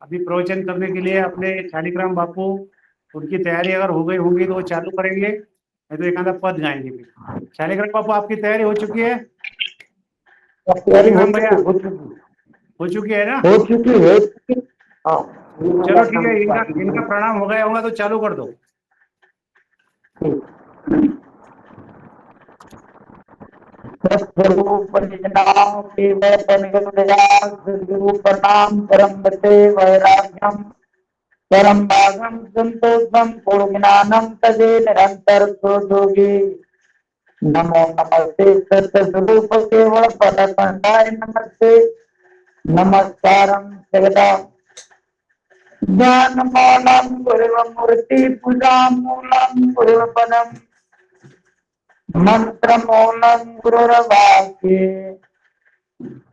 अभी प्रवचन करने के लिए अपने शालिग्राम बापू, उनकी तैयारी अगर हो गई होगी तो वो चालू करेंगे, नहीं तो एक आधा पद गाएंगे फिर। शालिग्राम बापू आपकी तैयारी हो चुकी है? तैयारी शालिग्राम भैया हो चुकी हो चुकी है ना? हो चुकी हो चुकी। हाँ, चलो ठीक है, इनका इनका प्रणाम हो गया होगा तो चालू कर दो। सद्गुरु प्रणाम परम बते वैराग्यम परम भागम संतोषम पूर्ण ज्ञानम तजे निरंतर सोधोगी। नमो नमस्ते सतस्वरूप केवल पद कंठाय नमस्ते नमस्कारम जगदा ज्ञान मौलम गुरु मूर्ति पूजा मूलम गुरु पदम मंत्र मौलम गुरुर्वाक्ये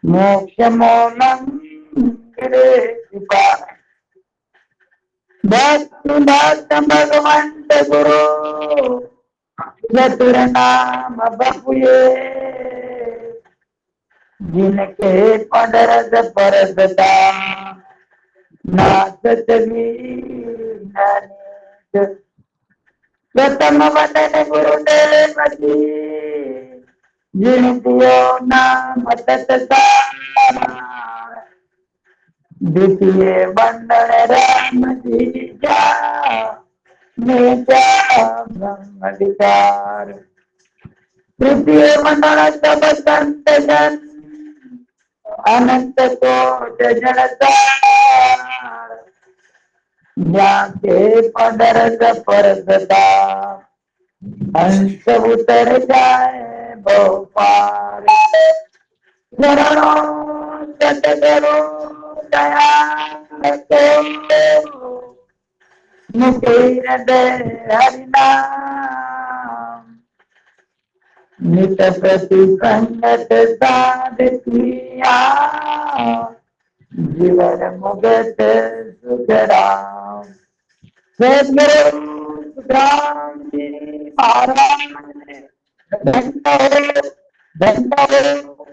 मोक्ष मौलम भक्ति भक्त भगवंत गुरु चतुर नाम बपुए जिनके पदरस परसदा नाचत प्रथम वदन गुरुदेव जी जिन दियो नाम तत्सार द्वितीय वंदन राम जी जा मेजा ब्रह्मविचार तृतीय वंदन सब संत जन अनंत कोट जनसार जाके पदरस परसदा हंस उतर जाए भोपाल शरणों सतगुरु दयाल को मुकेर दे हरिनाम नित प्रति संगत साध किया जीवन मुगत सुखराम सदगुरु राम जी महाराज धन्य हो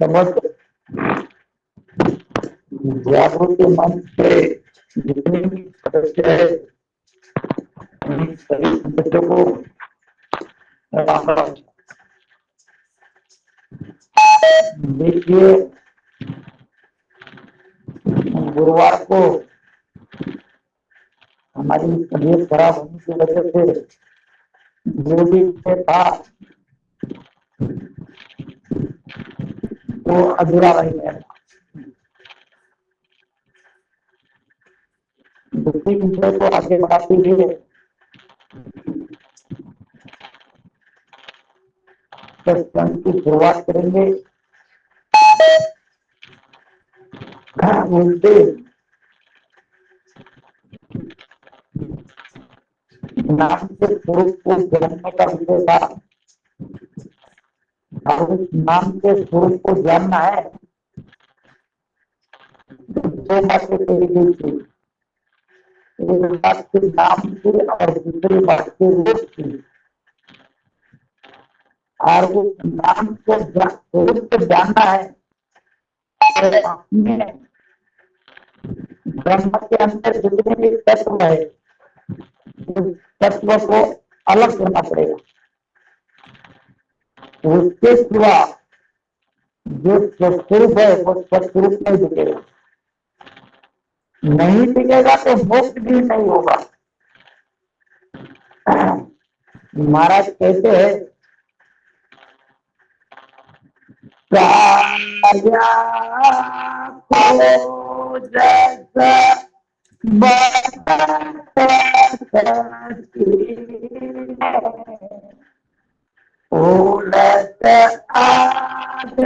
समस्त जागृति मंच के जितने भी सदस्य है उन सभी सदस्यों को राम राम। देखिए गुरुवार को हमारी तबीयत खराब होने की वजह से जो भी था वो अधूरा रह गया। दूसरी विषय को आगे बढ़ाते हुए सत्संग की शुरुआत करेंगे। उनसे नाम के स्वरूप को जानने का विषय था और उस नाम के स्वरूप को जानना है। दो बातें कही गई थी, एक बात के नाम की और दूसरी बात के रूप की। और उस नाम को स्वरूप को जानना है तो अपने ब्रह्म के अंदर जितने भी तत्व है उस तत्व को अलग करना पड़ेगा। उसके सिवा जो स्वरूप है वो स्वरूप नहीं दिखेगा। नहीं दिखेगा तो मोक्ष भी नहीं होगा। महाराज कहते हैं उलट आग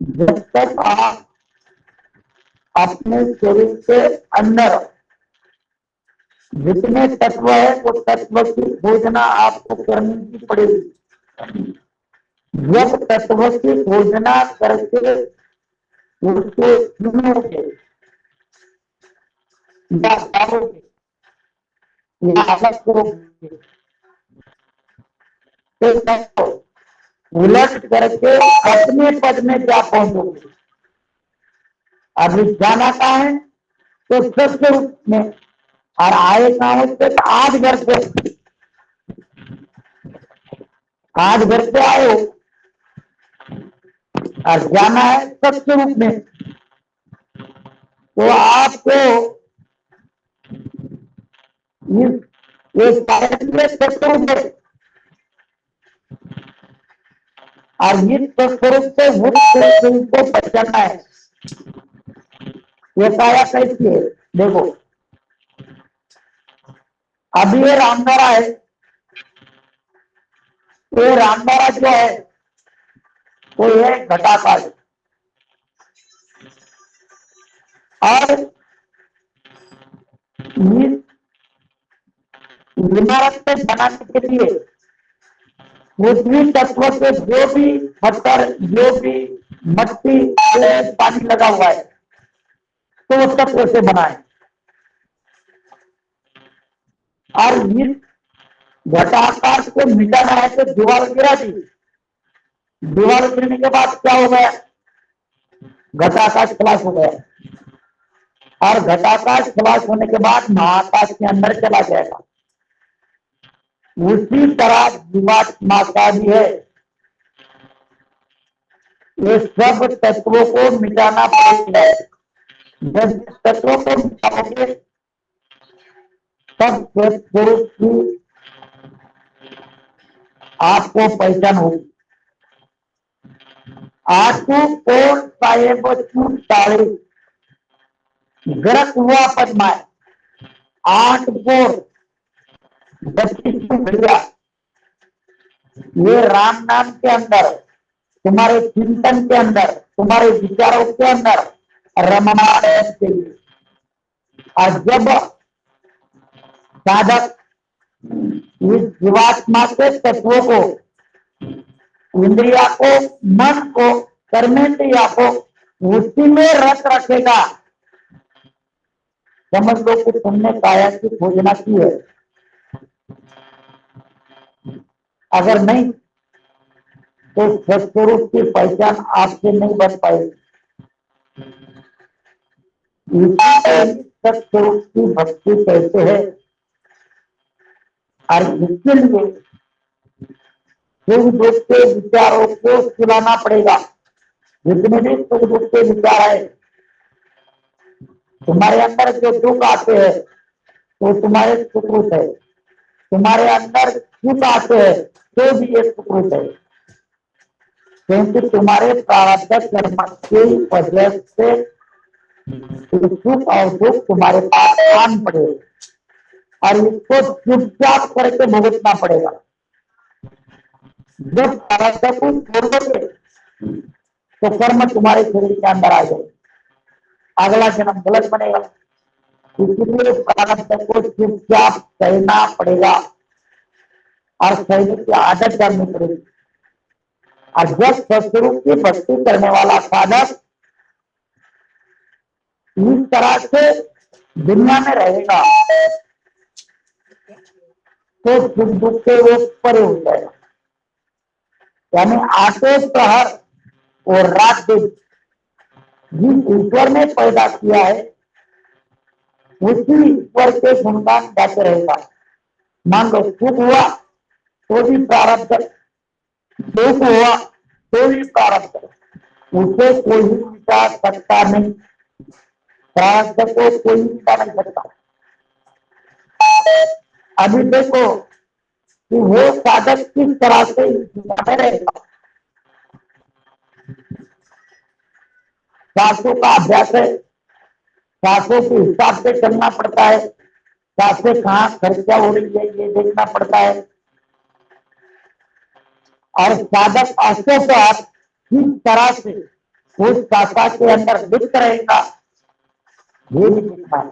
जब तक आप अपने शरीर के अंदर जितने तत्व है वो तत्व की खोजना आपको करनी की पड़ेगी। जब तत्व की खोजना करके उसको चुनोगे या पाओगे या अलग करोगे तो उलट करके अपने पद में क्या पहुंचोगे। अभी जाना कहाँ है तो सत्य रूप में, और आए कहाँ से तो आज घर से, आज घर से आए हो और जाना है सत्य रूप में। तो आपको इस सत्य रूप में और इस स्वरूप से स्वरूप को पहचानना है। ये काया कैसी है देखो, अभी ये रामधारा है, तो ये रामधारा जो है वो है घटाकाश, और इस इमारत को बनाने के लिए पृथ्वी तत्व के जो भी पत्थर, जो भी मट्टी, पानी लगा हुआ है तो वो तत्व से बना है। और इस घटाकाश को मिटाना है तो दीवार गिरा दी, दीवार गिरने के बाद क्या हो गया, घटाकाश खलास हो गया, और घटाकाश खलास होने के बाद महाकाश के अंदर चला जाएगा। उसी तरह जीवात्मा का भी है, ये सब तत्वों को मिटाना पड़ेगा। जब तत्वों को मिटाओगे तब स्वरूप की आपको पहचान होगी। आंसू कोण साहेब चून टाळे गरक हुआ पद्माए 8 बोर 32 भैया, ये राम नाम के अंदर, तुम्हारे चिंतन के अंदर, तुम्हारे विचारों के अंदर रममान चाहिए। और जब साधक इस जीवात्मा के तत्वों को, इंद्रिया को, मन को, कर्मेंद्रिया को उसी में रख रखेगा, समझ लो कि तुमने काया की खोजना की है। अगर नहीं तो सत्स्वरूप की पहचान आपसे नहीं बन पाएगी। सत्स्वरूप की भक्ति कैसे है, और इसके लिए सुख दुख के विचारों को सुनाना पड़ेगा। जितने भी सुख दुख के विचार है, तुम्हारे अंदर जो दुख आते हैं वो तुम्हारे सुकृत है, तुम्हारे अंदर सुख आते हैं तो भी ये सुकृत है, क्योंकि तुम्हारे प्रारब्ध कर्म की वजह से सुख और दुख तुम्हारे पास आन पड़े, और इसको चुपचाप करके भुगतना पड़ेगा। जब प्रारब्ध को छोड़ दोगे तो कर्म तुम्हारे शरीर के अंदर आ जाए, अगला जन्म गलत बनेगा। इसलिए प्रारब्ध को चुपचाप सहना पड़ेगा और सहने की आदत करनी पड़ेगी। और जब सत्स्वरूप की भक्ति करने वाला साधक इस तरह से दुनिया में रहेगा तो सुख दुख से वो परे हो जाएगा। यानी आठों प्रहर और रात दिन जिस ईश्वर ने पैदा किया है उसी ईश्वर के गुणगान गाते रहेगा। मान लो सुख हुआ तो भी प्रारब्ध, दुख हुआ तो भी प्रारब्ध, उसे कोई मिटा सकता नहीं, प्रारब्ध को कोई मिटा नहीं सकता। अभी देखो कि वो साधक किस तरह से में रहेगा। सांसों का अभ्यास है, सांसों के हिसाब से चलना पड़ता है, सांसें कहाँ खर्चा हो रही है ये देखना पड़ता है। और साधक अष्टोपहर किस तरह से उस शाखा के अंदर लिप्त रहेगा, ये भी लिखना है।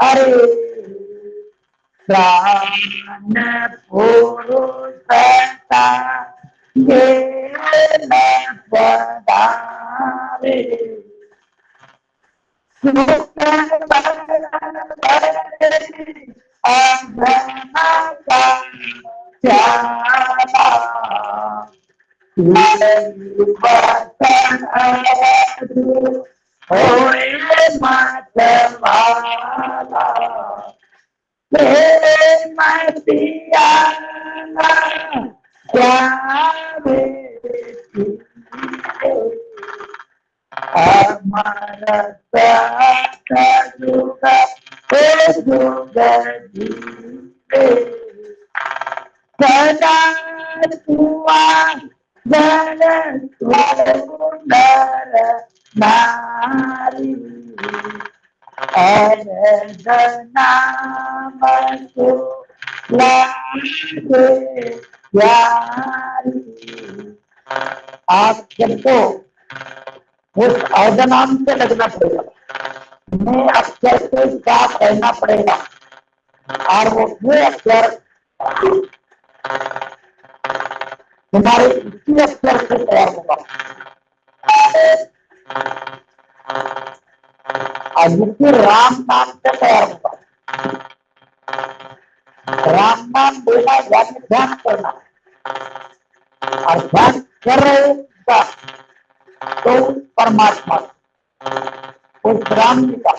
अरे प्राण पुरुषता ये न पधारे आप सबको उस अर्धनाम से लगना पड़ेगा, मैं अक्षर के साथ रहना पड़ेगा और वो अक्षर तुम्हारे इसी अक्षर से तैयार होगा। और राम नाम से तैयार होगा। राम नाम देना यानी ध्यान करना, और ध्यान कर रहे का तो परमात्मा उस राम जी का,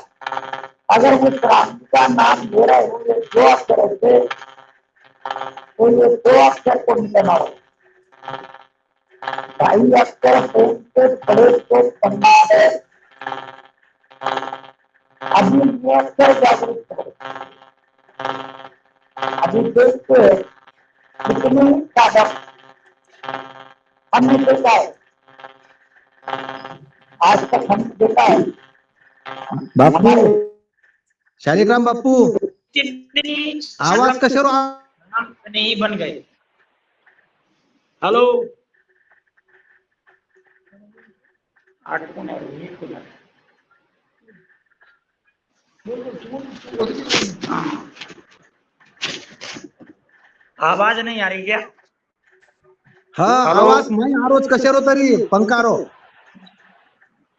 अगर उस राम जी का नाम ले रहे हो ये दो अक्षर से, तो ये दो अक्षर को मिलाना हो। ढाई अक्षर से बड़े को करना है। अभी ये अक्षर जागरूक करो। अभी देखते कितनी साधक हमने देखा है, आज तक हमने देखा है बापू, शालिग्राम बापू, आवाज कशावर नहीं बन गए। हेलो, आवाज नहीं आ रही क्या? हाँ हेलो? आवाज नाही आरोज कशावर तरी पंकारो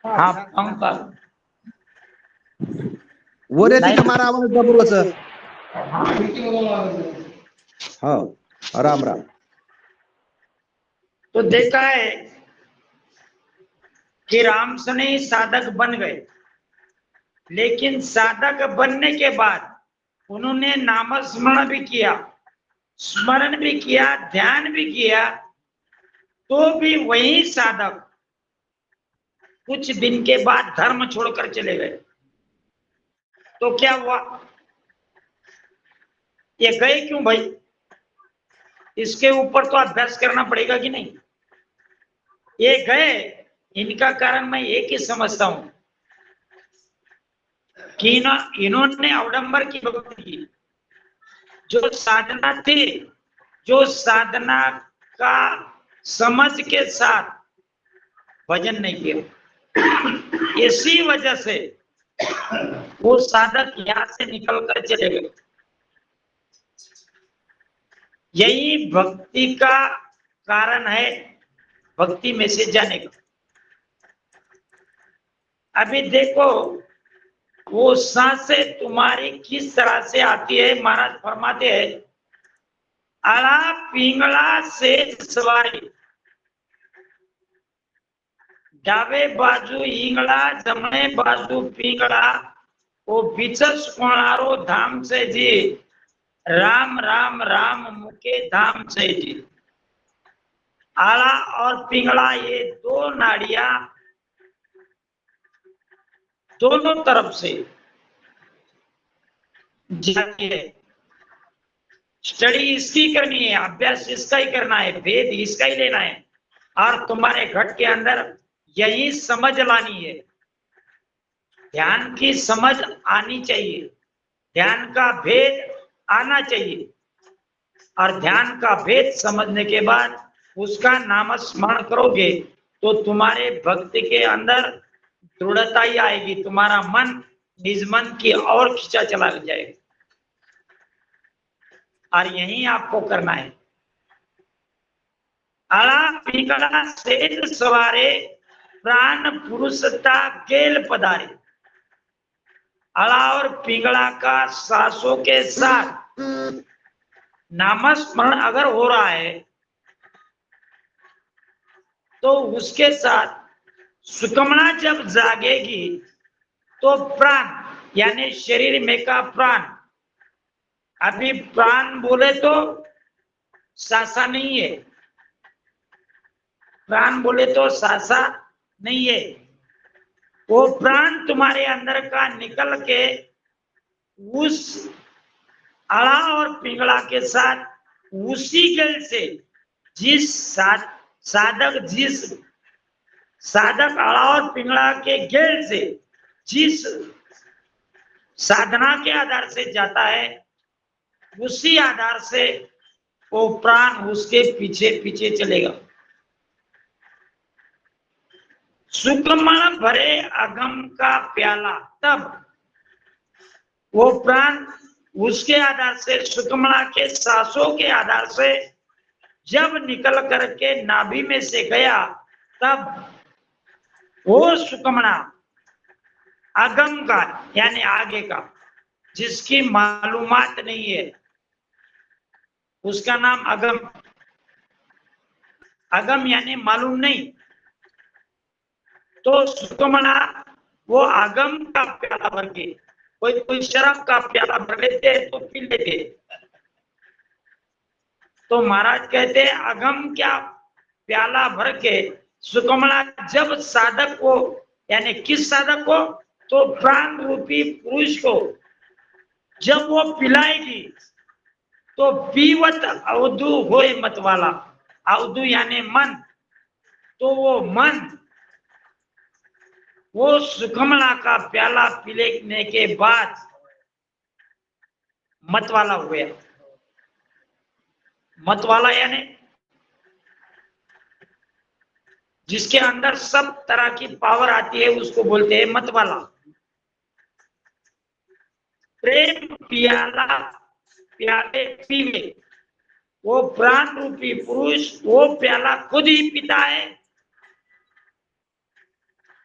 हाँ पंखा वर येते का मारा आवाज डबलच। हाँ राम राम। तो देखा है कि राम सने साधक बन गए, लेकिन साधक बनने के बाद उन्होंने नाम स्मरण भी किया, स्मरण भी किया, ध्यान भी किया, तो भी वही साधक कुछ दिन के बाद धर्म छोड़कर चले गए। तो क्या हुआ? ये गए क्यों भाई? इसके ऊपर तो अभ्यास करना पड़ेगा कि नहीं? ये गए, इनका कारण मैं एक ही समझता हूं कि इन्होंने अवडंबर की भक्ति की। जो साधना थी, जो साधना का समझ के साथ भजन नहीं किया, इसी वजह से वो साधक यहां से निकलकर चले गए। यही भक्ति का कारण है, भक्ति में से जाने का। अभी देखो वो सांसें तुम्हारी किस तरह से आती है। महाराज फरमाते हैं, आला पिंगला से सवारी, डाबे बाजू ईंगला, जमणे बाजू पिंगला, वो बिचस कोणारो धाम से जी, राम राम राम मुके धाम से जी। आला और पिंगला ये दो नाड़ियां दोनों तरफ से जाती है। स्टडी इसकी करनी है, अभ्यास इसका ही करना है, वेद इसका ही लेना है, और तुम्हारे घट के अंदर यही समझ लानी है। ध्यान की समझ आनी चाहिए, ध्यान का भेद आना चाहिए, और ध्यान का भेद समझने के बाद उसका नाम स्मरण करोगे तो तुम्हारे भक्ति के अंदर दृढ़ता ही आएगी, तुम्हारा मन निज मन की ओर खींचा चला जाएगा। और यही आपको करना है। आला पिंगला सेज सवारे प्राण पुरुषता गेल पधारे। आला और पिंगला का सांसों के साथ नामस्मरण अगर हो रहा है तो उसके साथ सुकमना जब जागेगी तो प्राण यानी शरीर में का प्राण, अभी प्राण बोले तो सासा नहीं है, प्राण बोले तो सासा नहीं है, वो प्राण तुम्हारे अंदर का निकल के उस आला और पिंगला के साथ उसी गल से जिस साधक आला और पिंगला के गेल से जिस साधना के आधार से जाता है उसी आधार से वो प्राण उसके पीछे पीछे चलेगा। सुकमण भरे अगम का प्याला, तब वो प्राण उसके आधार से सुकमणा के सांसों के आधार से जब निकल करके नाभि में से गया तब वो सुकमणा अगम का यानी आगे का, जिसकी मालूमात नहीं है, उसका नाम अगम। अगम यानी मालूम नहीं, तो सुकमणा वो अगम का प्याला भर के, कोई शराब का प्याला भर लेते तो पी लेते, तो महाराज कहते हैं अगम क्या प्याला भर के सुकमणा जब साधक को यानी किस साधक को, तो प्राण रूपी पुरुष को जब वो पिलाएगी तो पीवत अवधु होए मत वाला, अवधु यानी मन, तो वो मन वो सुकमणा का प्याला पीने के बाद मत वाला हो गया। मत वाला यानी जिसके अंदर सब तरह की पावर आती है उसको बोलते हैं मत वाला। प्रेम प्याला प्याले पीवे, वो प्राण रूपी पुरुष वो प्याला खुद ही पीता है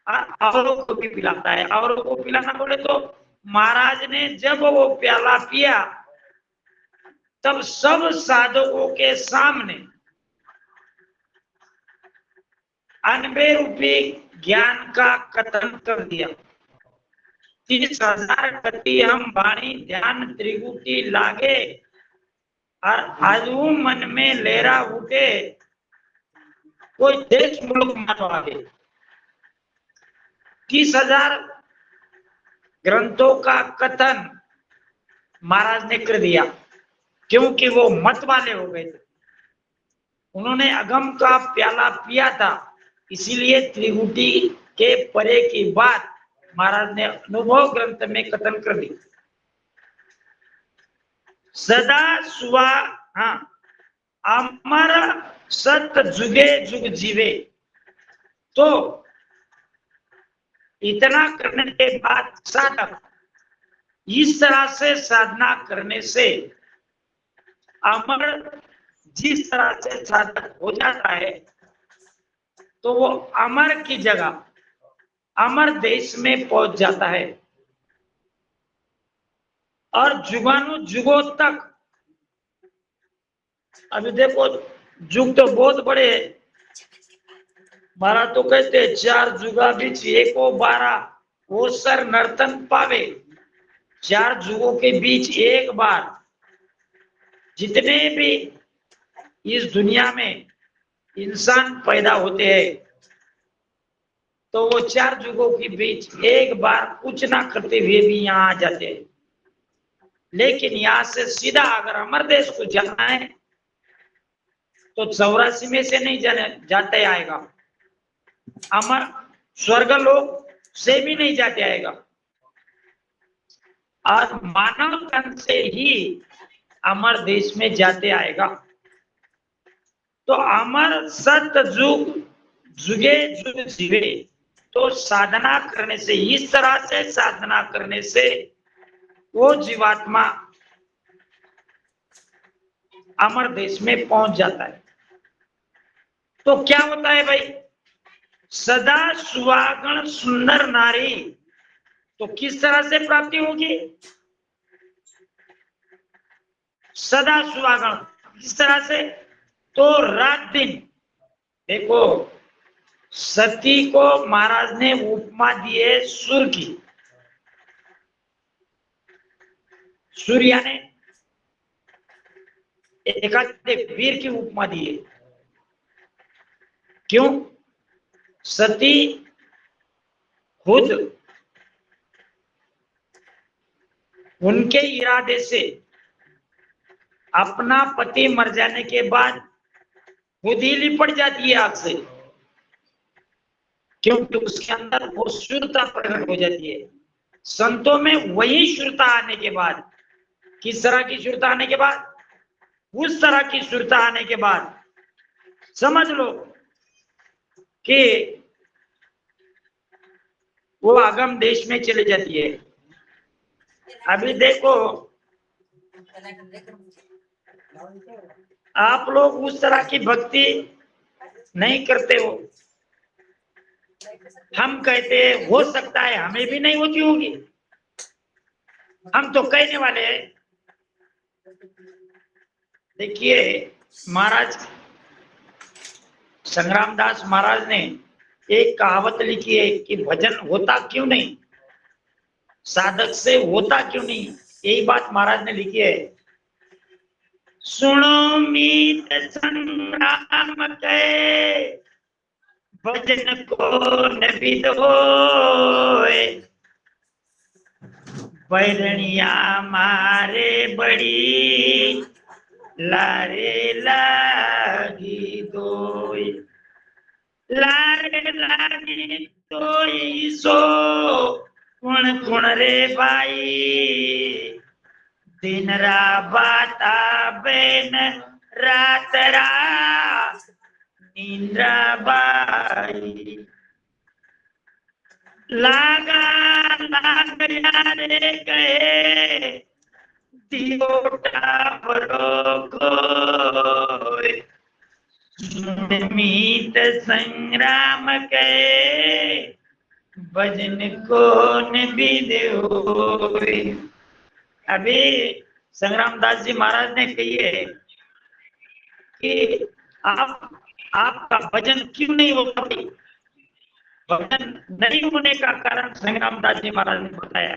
और औरों को भी पिलाता है। औरों को पिलाना बोले तो महाराज ने जब वो प्याला पिया तब सब साधकों के सामने अनबे रूपी ज्ञान का कथन कर दिया। 30,000 कति हम वाणी ध्यान त्रिगुटी लागे, और आजू मन में लेरा उठे कोई देश मुल्क मानो आगे। 30,000 ग्रंथों का कथन महाराज ने कर दिया, क्योंकि वो मत वाले हो गए थे, उन्होंने अगम का प्याला पिया था, इसीलिए त्रिगुटी के परे की बात महाराज ने अनुभव ग्रंथ में कथन कर दी। सदा सुवा हाँ अमर सत जुगे जुग जीवे, तो इतना करने के बाद साधक इस तरह से साधना करने से अमर जिस तरह से साधक हो जाता है तो वो अमर की जगह अमर देश में पहुंच जाता है, और जुगानु जुगों तक। अभी देखो जुग तो बहुत बड़े है, महाराज तो कहते 4 जुगा बीच एको 12 वो सर नर्तन पावे। 4 जुगों के बीच एक बार जितने भी इस दुनिया में इंसान पैदा होते हैं तो वो 4 जुगों के बीच एक बार कुछ ना करते हुए भी यहाँ आ जाते हैं। लेकिन यहाँ से सीधा अगर अमर देश को जाना है तो 84 में से नहीं जाते आएगा, अमर स्वर्ग लोक से भी नहीं जाते आएगा, और मानव तन से ही अमर देश में जाते आएगा। तो अमर सत जुग जुगे जुग जीवे, तो साधना करने से, इस तरह से साधना करने से वो जीवात्मा अमर देश में पहुंच जाता है। तो क्या होता है भाई, सदा सुहागण सुंदर नारी, तो किस तरह से प्राप्ति होगी? सदा सुहागण किस तरह से? तो रात दिन, देखो सती को महाराज ने उपमा दी है सूर्य की। सूर्य यानी एकाधिक वीर की उपमा दी है। क्यों? सती खुद उनके इरादे से अपना पति मर जाने के बाद खुद ही लिपट जाती है आग से, क्योंकि उसके अंदर वो शुद्धता प्रकट हो जाती है। संतों में वही शुद्धता आने के बाद, किस तरह की शुद्धता आने के बाद? उस तरह की शुद्धता आने के बाद समझ लो कि वो आगम देश में चली जाती है। अभी देखो आप लोग उस तरह की भक्ति नहीं करते हो। हम कहते हैं हो सकता है हमें भी नहीं होती होगी, हम तो कहने वाले हैं। देखिए महाराज संग्राम दास महाराज ने एक कहावत लिखी है कि भजन होता क्यों नहीं, साधक से होता क्यों नहीं। यही बात महाराज ने लिखी है। सुनो मीत संग्राम के भजन को नबिद होए, बैरनिया मारे बड़ी लारे लागी दोई, लारे लागी दोई सो कुण कुण रे भाई, दिन रा बाता बेन रात रा इंद्रा बाई, लागा लागया रे कहे दियोटा बरो कोय, मीत संग्राम के भजन को नबिद होय। अभी संग्राम दास जी महाराज ने कही है कि आपका भजन क्यों नहीं होता? भजन नहीं होने का कारण संग्राम दास जी महाराज ने बताया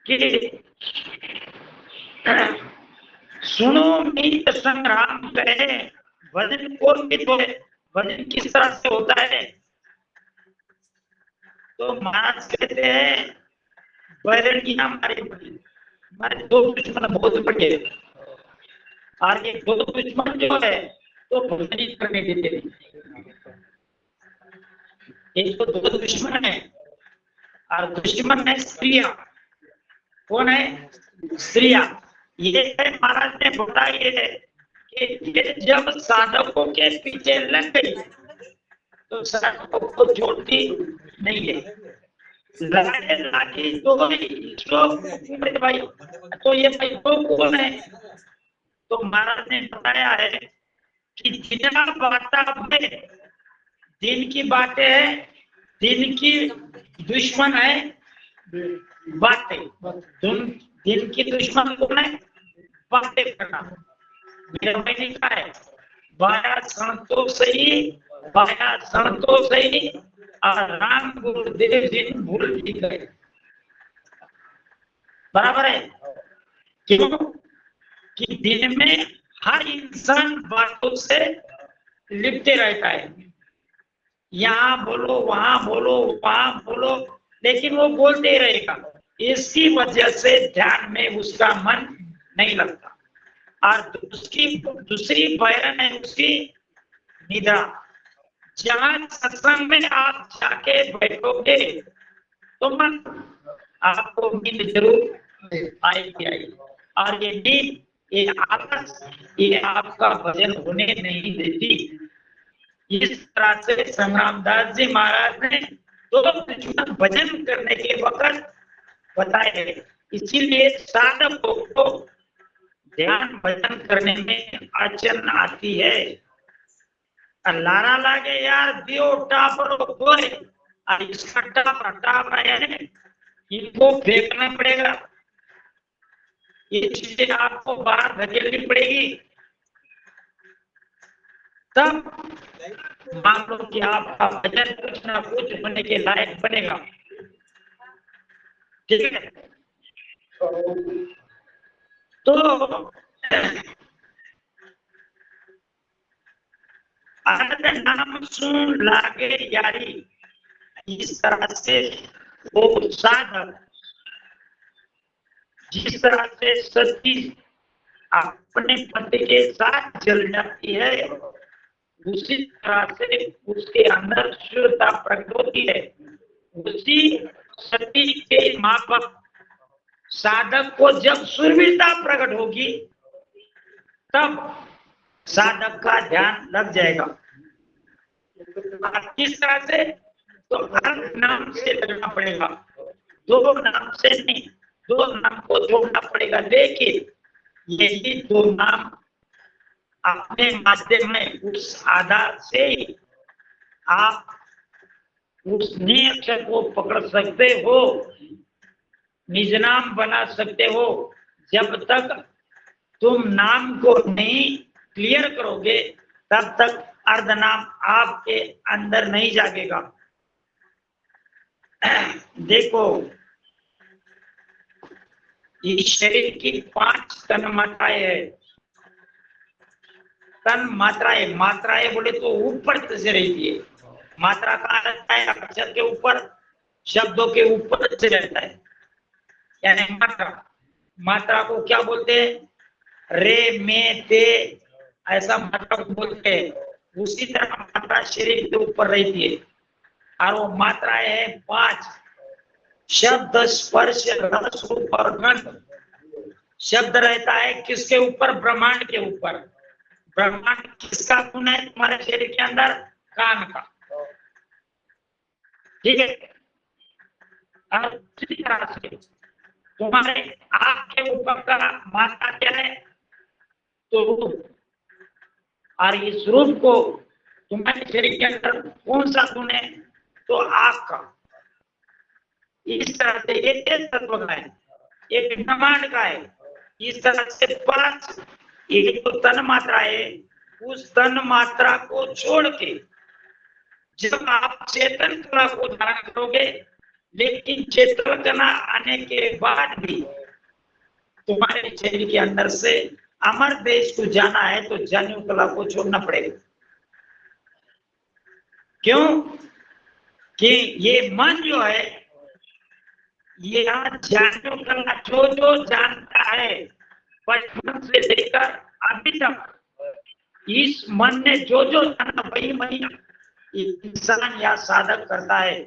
कि सुनो मीत संग्राम कहे भजन कौन मित होए। भजन किस तरह से होता है? तो महाराज कहते हैं बैरनिया हमारे हमारे दो दुश्मन बहुत बड़े, और ये दो दुश्मन जो है तो भजन ही करने देते नहीं। एक तो दो दुश्मन है, और दुश्मन है स्त्रियां। कौन है? स्त्रियां। ये महाराज ने बताई है कि ये जब साधकों के पीछे लग गई तो साधकों को छोड़ती नहीं है। लड़ाई लाठी तो भाई, तो ये भाई तो कौन है? तो महाराज ने बताया है कि जितना बाता में दिन की बातें है, दिन की दुश्मन है बातें। दिन की दुश्मन कौन है? बातें करना। मेरा भाई लिखा है बाया संतोष सही और राम गुरुदेव जी भूल भी गए। बराबर है। क्यों? कि दिन में हर इंसान बातों से लिपटे रहता है, यहाँ बोलो वहां बोलो वहां बोलो, लेकिन वो बोलते ही रहेगा। इसकी वजह से ध्यान में उसका मन नहीं लगता। और उसकी दूसरी बयान है उसकी निद्रा। जहां सत्संग में आप जाके बैठोगे तो मन आपको नींद जरूर आएगी। और ये नींद, ये आदत, ये आपका भजन होने नहीं देती। इस तरह से संग्राम दास जी महाराज ने तो भजन करने के वक्त बताए। इसीलिए साधकों को ध्यान भजन करने में अड़चन आती है। लारा लागे यार दियो टापरो कोई, और इसका टाप है, इनको फेंकना पड़ेगा। ये चीजें आपको बाहर धकेलनी पड़ेगी, तब मान लो कि आपका भजन कुछ ना कुछ होने के लायक बनेगा। ठीक है, तो आनंद नाम सुन लागे यारी, इस तरह से वो साधक जिस तरह से सती अपने पति के साथ चल जाती है, उसी तरह से उसके अंदर शुद्धता प्रकट होती है। उसी सती के माफक साधक को जब शूरवीरता प्रकट होगी, तब साधक का ध्यान लग जाएगा। किस तरह से? तो हर नाम से लगना पड़ेगा, दो नाम से नहीं, दो नाम को जोड़ना पड़ेगा। लेकिन यही दो नाम अपने माध्यम में उस आधार से आप उस नियक्षर को पकड़ सकते हो, निज नाम बना सकते हो। जब तक तुम नाम को नहीं क्लियर करोगे, तब तक अर्ध नाम आपके अंदर नहीं जागेगा। देखो, इस शरीर की 5 तन मात्राएं है। तन मात्राएं, मात्राएं बोले तो ऊपर से रहती है। मात्रा कहाँ रहता है? अक्षर के ऊपर, शब्दों के ऊपर से रहता है, यानी मात्रा। मात्रा को क्या बोलते हैं? रे में ते, ऐसा मात्रा को बोलते हैं। उसी तरह मात्रा शरीर के ऊपर रहती है, और वो मात्राएं है 5। शब्द, स्पर्श, रस, रूप और गंध। शब्द रहता है किसके ऊपर? ब्रह्मांड के ऊपर। ब्रह्मांड किसका गुण है तुम्हारे शरीर के अंदर? कान का। ठीक है, और इसी तरह से तुम्हारे आंख के ऊपर का मात्रा क्या है? तो रूप। और इस रूप को तुम्हारे शरीर के अंदर कौन सा गुण है? तो आंख का। इस तरह से एक तत्व का है, एक ब्रह्मांड का है। इस तरह से 5 एक तो तन मात्रा है। उस तन मात्रा को छोड़ के जब आप चेतन कला को धारण करोगे, लेकिन चेतन कला आने के बाद भी तुम्हारे शरीर के अंदर से अमर देश को जाना है, तो जन्य कला को छोड़ना पड़ेगा। क्यों? कि ये मन जो है, ये जन्य कला जो जानता है बचपन से लेकर अभी तक, इस मन ने जो जाना वही वही इंसान या साधक करता है।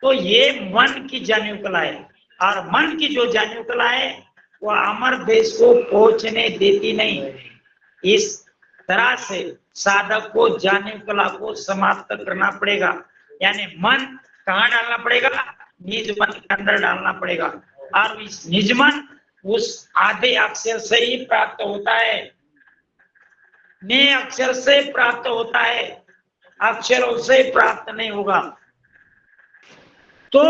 तो ये मन की जन्य कला है, और मन की जो जन्य कला है वो अमर देश को पहुंचने देती नहीं। इस तरह से साधक को जन्य कला को समाप्त करना पड़ेगा। यानी मन कहाँ डालना पड़ेगा? निज मन के अंदर डालना पड़ेगा। और इस निज मन उस आधे अक्षर से ही प्राप्त होता है, ने अक्षर से प्राप्त होता है, अक्षरों से प्राप्त नहीं होगा। तो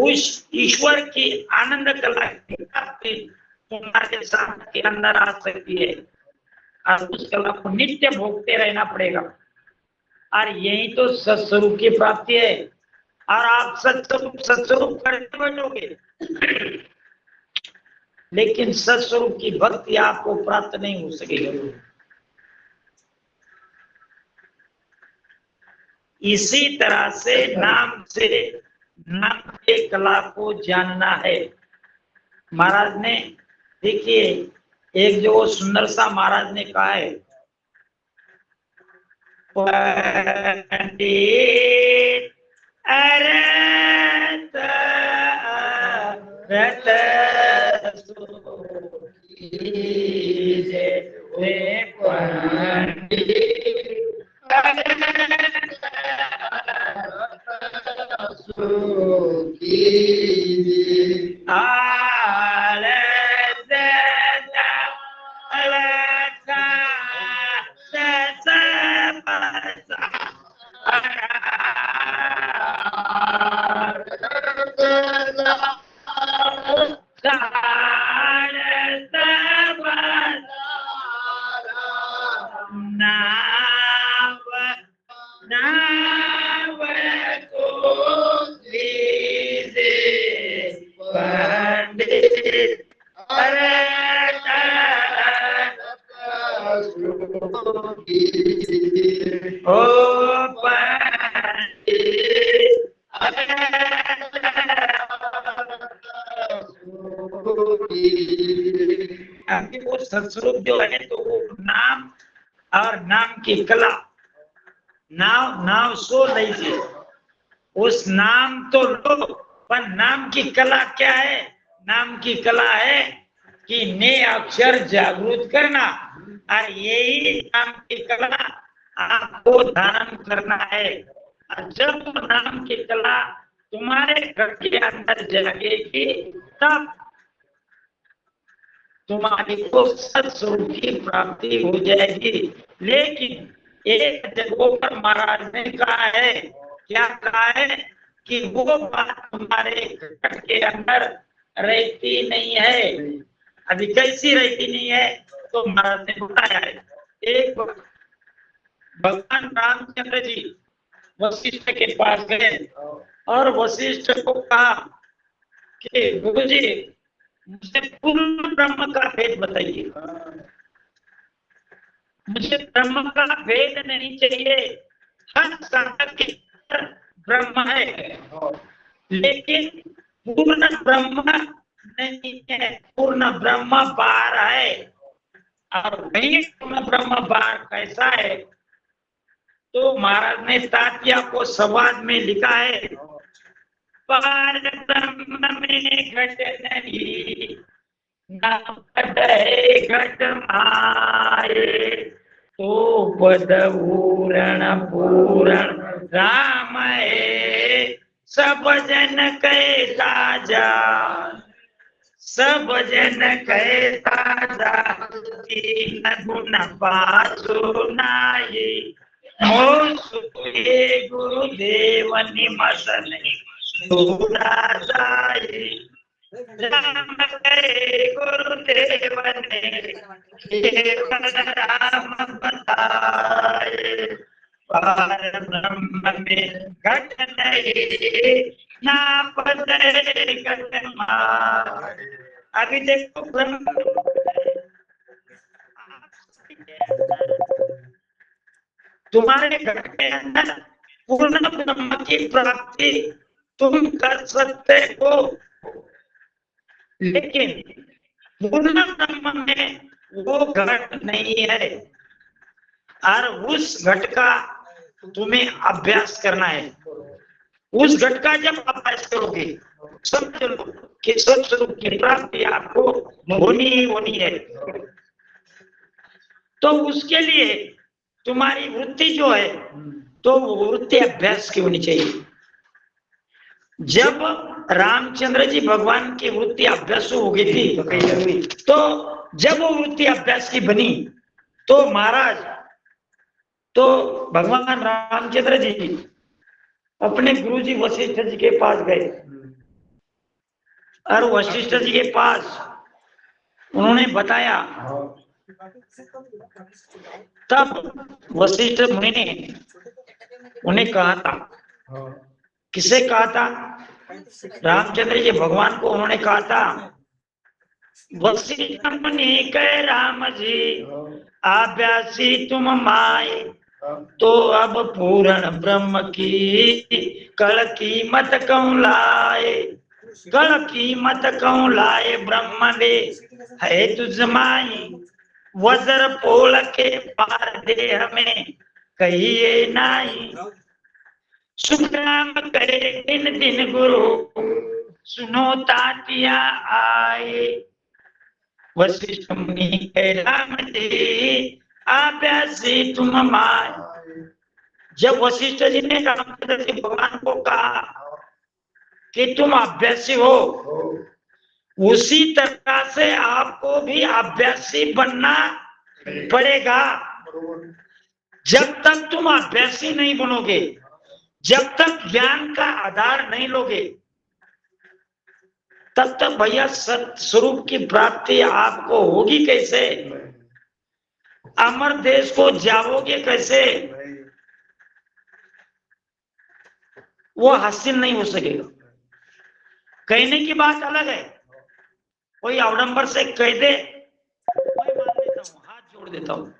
उस ईश्वर की आनंद कला की प्राप्ति तुम्हारे साथ के अंदर आ सकती है, और उस कला को नित्य भोगते रहना पड़ेगा। और यही तो सत्स्वरूप की प्राप्ति है। और आप सत्स्वरूप करते बैठोगे, लेकिन सत्स्वरूप की भक्ति आपको प्राप्त नहीं हो सकेगी। इसी तरह से नाम के कला को जानना है। महाराज ने, देखिए, एक जो सुंदर सा महाराज ने कहा है, पंडित अरत रत कीजे रे पंडित अभी वो संस्कृत जो है तो वो नाम और नाम की कला नाव सो नहीं थी उस नाम तो लो पर नाम की कला क्या है नाम की कला है कि ने अक्षर जागृत करना और यही नाम की कला आपको धारण करना है और जब नाम की कला तुम्हारे घर के अंदर जागेगी तब तुम्हारी को सत्स्वरूप की प्राप्ति हो जाएगी। लेकिन एक जगहों पर महाराज ने कहा है क्या कहा है कि वो बात तुम्हारे घर के अंदर रहती नहीं है। अभी कैसी रहती नहीं है तो महाराज ने बताया है। एक भगवान रामचंद्र जी वशिष्ठ के पास गए और वशिष्ठ को कहा कि गुरुजी मुझे पूर्ण ब्रह्म का भेद बताइए। मुझे ब्रह्म का भेद नहीं चाहिए। हर साधक के ब्रह्म है लेकिन पूर्ण ब्रह्म नहीं है। पूर्ण ब्रह्म बाहर है और वही पूर्ण ब्रह्म बाहर कैसा है तो महाराज ने तात्या को संवाद में लिखा है पार ब्रह्म में घट नहीं घट माये तो पद पूरण राम है सब जन कहता जा सब जन कहता जा तीन गुण पासु नाई ओ सुखे गुरुदेव निमस नहीं राम करे गुरुदेव ने केवल राम बताए पार ब्रह्म में घट नहीं ना पद घट माय। अभी देखो ब्रह्म तुम्हारे घर के अंदर पूर्ण ब्रह्म की प्राप्ति तुम कर सकते हो लेकिन पूर्ण ब्रह्म में वो घट नहीं है और उस घट का तुम्हें अभ्यास करना है। उस घट का जब अभ्यास करोगे समझ लो कि सत्स्वरूप की प्राप्ति आपको होनी है। तो उसके लिए तुम्हारी वृत्ति जो है तो वो वृत्ति अभ्यास की होनी चाहिए। जब रामचंद्र जी भगवान की वृत्ति अभ्यास हो गई थी तो जब वो वृत्ति अभ्यास की बनी तो महाराज तो भगवान रामचंद्र जी अपने गुरु जी वशिष्ठ जी के पास गए और वशिष्ठ जी के पास उन्होंने बताया। तब वशिष्ठ मुनि ने उन्हें कहा था, किसे कहा था? रामचंद्र जी भगवान को उन्होंने कहा था, वशिष्ठ मुनि कहे राम जी अभ्यासी तुम माए तो अब पूर्ण ब्रह्म की कल कीमत क्यों लाए। कल कीमत क्यों लाए ब्रह्म ने है तुझ माई वज्र पोल के पार दे हमें कहिए नाही। सुखराम करे दिन दिन गुरु, सुनो तातिया आए। वशिष्ठ मुनि कहे राम जी अभ्यासी तुम माय। जब वशिष्ठ जी ने रामचंद्र जी भगवान को कहा कि तुम अभ्यासी हो, उसी तरह से आपको भी अभ्यासी बनना पड़ेगा। जब तक तुम अभ्यासी नहीं बनोगे, जब तक ज्ञान का आधार नहीं लोगे, तब तक भैया सत्य स्वरूप की प्राप्ति आपको होगी कैसे? अमर देश को जाओगे कैसे? वो हासिल नहीं हो सकेगा। कहने की बात अलग है, कोई अवडंबर से कह दे, मैं मान लेता हूँ, हाथ जोड़ देता हूँ,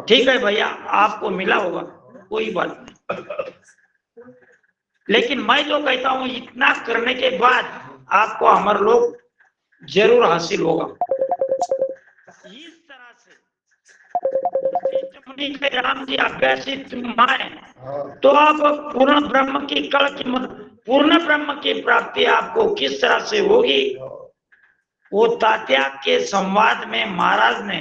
ठीक है भैया आपको मिला होगा, कोई बात नहीं। लेकिन मैं जो कहता हूँ इतना करने के बाद आपको अमर लोक जरूर हासिल होगा। इस तरह से मुनि के राम जी अभ्यासी तुम आए, तो आप पूर्ण ब्रह्म की कल की पूर्ण ब्रह्म की प्राप्ति आपको किस तरह से होगी? वो तात्या के संवाद में महाराज ने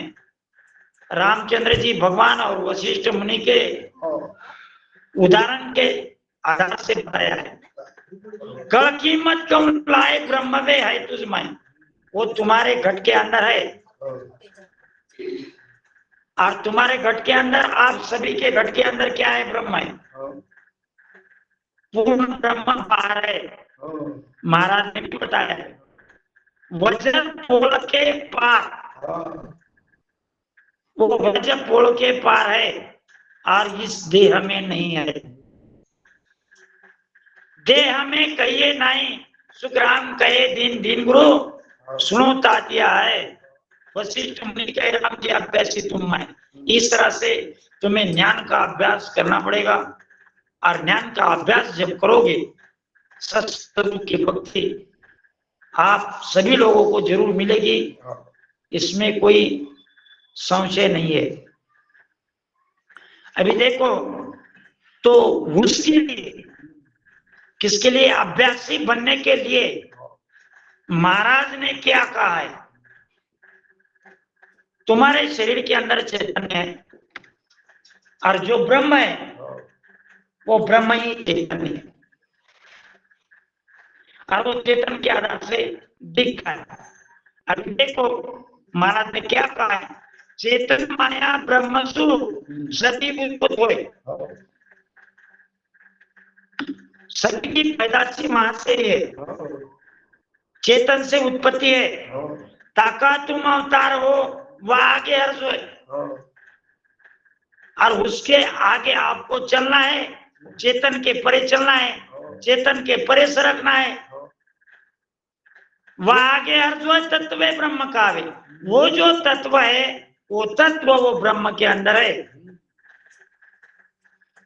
रामचंद्र जी भगवान और वशिष्ठ मुनि के उदाहरण के आधार से बताया है। कल कीमत कौन लाए ब्रह्म में है तुझमें, वो तुम्हारे घट के अंदर है, और तुम्हारे घट के अंदर, आप सभी के घट के अंदर क्या है? ब्रह्म है, पूर्ण ब्रह्म बाहर है। महाराज ने भी बताया है, वज्र पोल के पार, वो वज्र पोल के पार है और इस देह में नहीं है। देह में कहिए नहीं, सुखराम कहे दिन दिन गुरु, सुनो तातिया है। वशिष्ठ मुनि कहे राम जी अभ्यासी तुम है। इस तरह से तुम्हें ज्ञान का अभ्यास करना पड़ेगा, और ज्ञान का अभ्यास जब करोगे, सत्संग की भक्ति आप सभी लोगों को जरूर मिलेगी, इसमें कोई संशय नहीं है। अभी देखो, तो उसके लिए, किसके लिए? अभ्यासी बनने के लिए महाराज ने क्या कहा है? तुम्हारे शरीर के अंदर चैतन्य है, और जो ब्रह्म है वो ब्रह्म ही चैतन्य है, और वो चेतन के आधार से दिखता है। अभी देखो महाराज ने क्या कहा है? चेतन माया ब्रह्मसु सती उत्पत्ति होए। सती की पैदाशी वहां से है, चेतन से उत्पत्ति है। ताका तुम अवतार हो, वह आगे हर्ष है, और उसके आगे आपको चलना है, चेतन के परे चलना है, चेतन के परे सरकना है। वह आगे हर्ष तत्व ब्रह्म का है। वो जो तत्व है, वो तत्व वो ब्रह्म के अंदर है।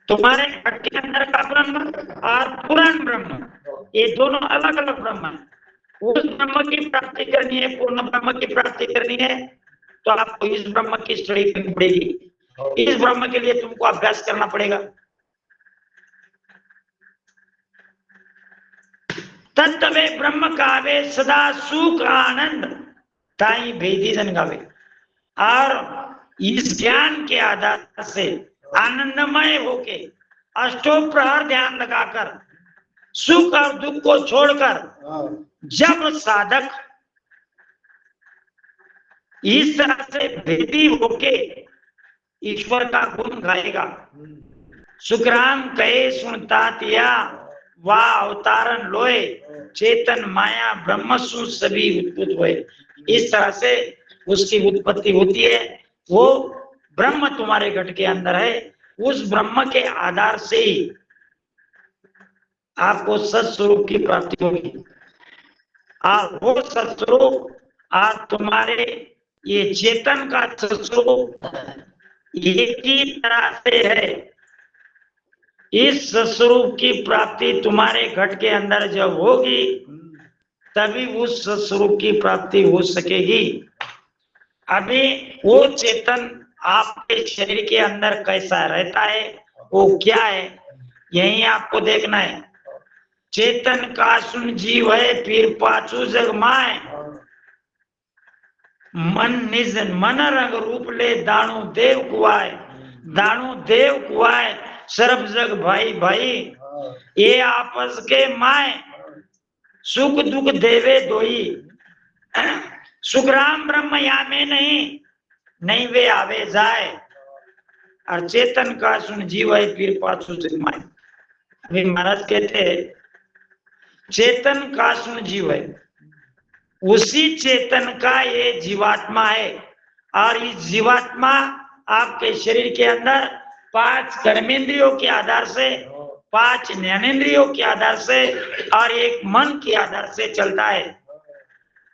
तुम्हारे घट के अंदर का ब्रह्म और पुराण ब्रह्म, ये दोनों अलग अलग ब्रह्म है। उस ब्रह्म की प्राप्ति करनी है, पूर्ण ब्रह्म की प्राप्ति करनी है, तो आपको इस ब्रह्म की स्टडी करनी पड़ेगी। इस ब्रह्म के लिए तुमको अभ्यास करना पड़ेगा। तत्वे ब्रह्म कावे सदा सुख आनंद ताई भेदी जन गावे। और इस ज्ञान के आधार से आनंदमय होके अष्टों प्रहर ध्यान लगाकर, सुख और दुख को छोड़कर, जब साधक इस तरह से भेदी होके ईश्वर का गुण गाएगा। सुखराम कहे सुनता तिया, वाह अवतारण लोए, चेतन माया ब्रह्मसु सभी उत्पत्ति हुए। इस तरह से उसकी उत्पत्ति होती है। वो ब्रह्म तुम्हारे घट के अंदर है, उस ब्रह्म के आधार से ही आपको सत्स्वरूप की प्राप्ति होगी। और वो सत्स्वरूप और तुम्हारे ये चेतन का सत्स्वरूप एक ही तरह से है। इस सत्स्वरूप की प्राप्ति तुम्हारे घट के अंदर जब होगी, तभी उस सत्स्वरूप की प्राप्ति हो सकेगी। अभी वो चेतन आपके शरीर के अंदर कैसा रहता है, वो क्या है, यही आपको देखना है। चेतन का सुन जीव है, फिर पाछू जग माय। मन निज मन रंग रूप ले, दाणु देव कुआय। दाणु देव कुआय, सर्व जग भाई भाई। ये आपस के माय, सुख दुख देवे दोई। सुखराम ब्रह्म या में नहीं, नहीं वे आवे जाए। और चेतन का सुन जीव है, फिर पाछू जग माय। अभी महाराज कहते चेतन का सुन जीव है, उसी चेतन का ये जीवात्मा है। और इस जीवात्मा आपके शरीर के अंदर 5 कर्मेंद्रियों के आधार से, 5 ज्ञानेंद्रियों के आधार से और एक मन के आधार से चलता है।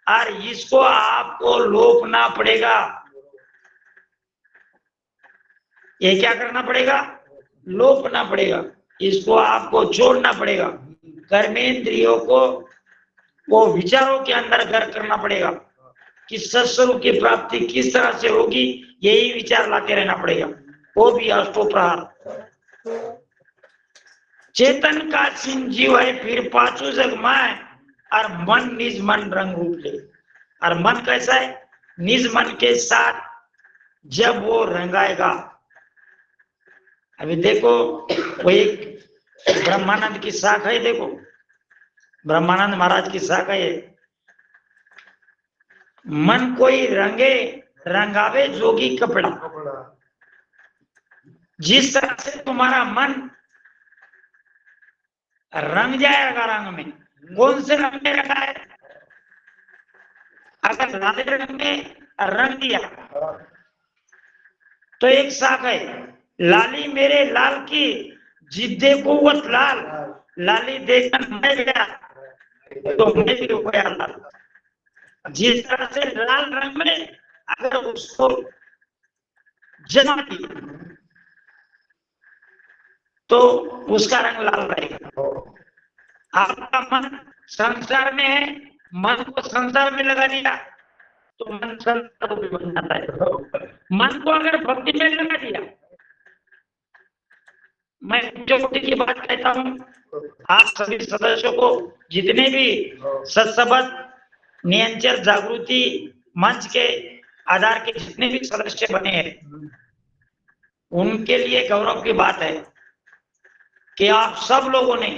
और इसको आपको लोपना पड़ेगा। ये क्या करना पड़ेगा? लोपना पड़ेगा। इसको आपको छोड़ना पड़ेगा। कर्मेंद्रियों को वो विचारों के अंदर घर करना पड़ेगा कि सत्स्वरूप की प्राप्ति किस तरह से होगी, यही विचार लाते रहना पड़ेगा, वो भी अष्टोप्रहार। चेतन का सिंह जीव है, फिर पाछू जग माय। और मन निज मन रंग रूप ले। और मन कैसा है? निज मन के साथ जब वो रंगाएगा। अभी देखो, वो एक ब्रह्मानंद की शाखा है, देखो ब्रह्मानंद महाराज की शाखा है। मन कोई रंगे रंगावे जोगी कपड़ा। जिस तरह से तुम्हारा मन रंग जाएगा रंग में, कौन से रंग में रंगा है? अगर लाल रंग में रंग दिया तो एक शाख है, लाली मेरे लाल की जिद्दे कुव्वत लाल। लाली देखकर मैं गया तो मैं भी हो गया लाल। जिस तरह से लाल रंग में अगर उसको जमा दिया तो उसका रंग लाल रहेगा। आपका मन संसार में है, मन को संसार में लगा दिया तो मन संसार भी बन जाता है। मन को अगर भक्ति में लगा दिया, मैं छोटी की बात कहता हूँ, आप सभी सदस्यों को, जितने भी सत्संग नियंत्रण जागृति मंच के आधार के जितने भी सदस्य बने हैं, उनके लिए गौरव की बात है कि आप सब लोगों ने,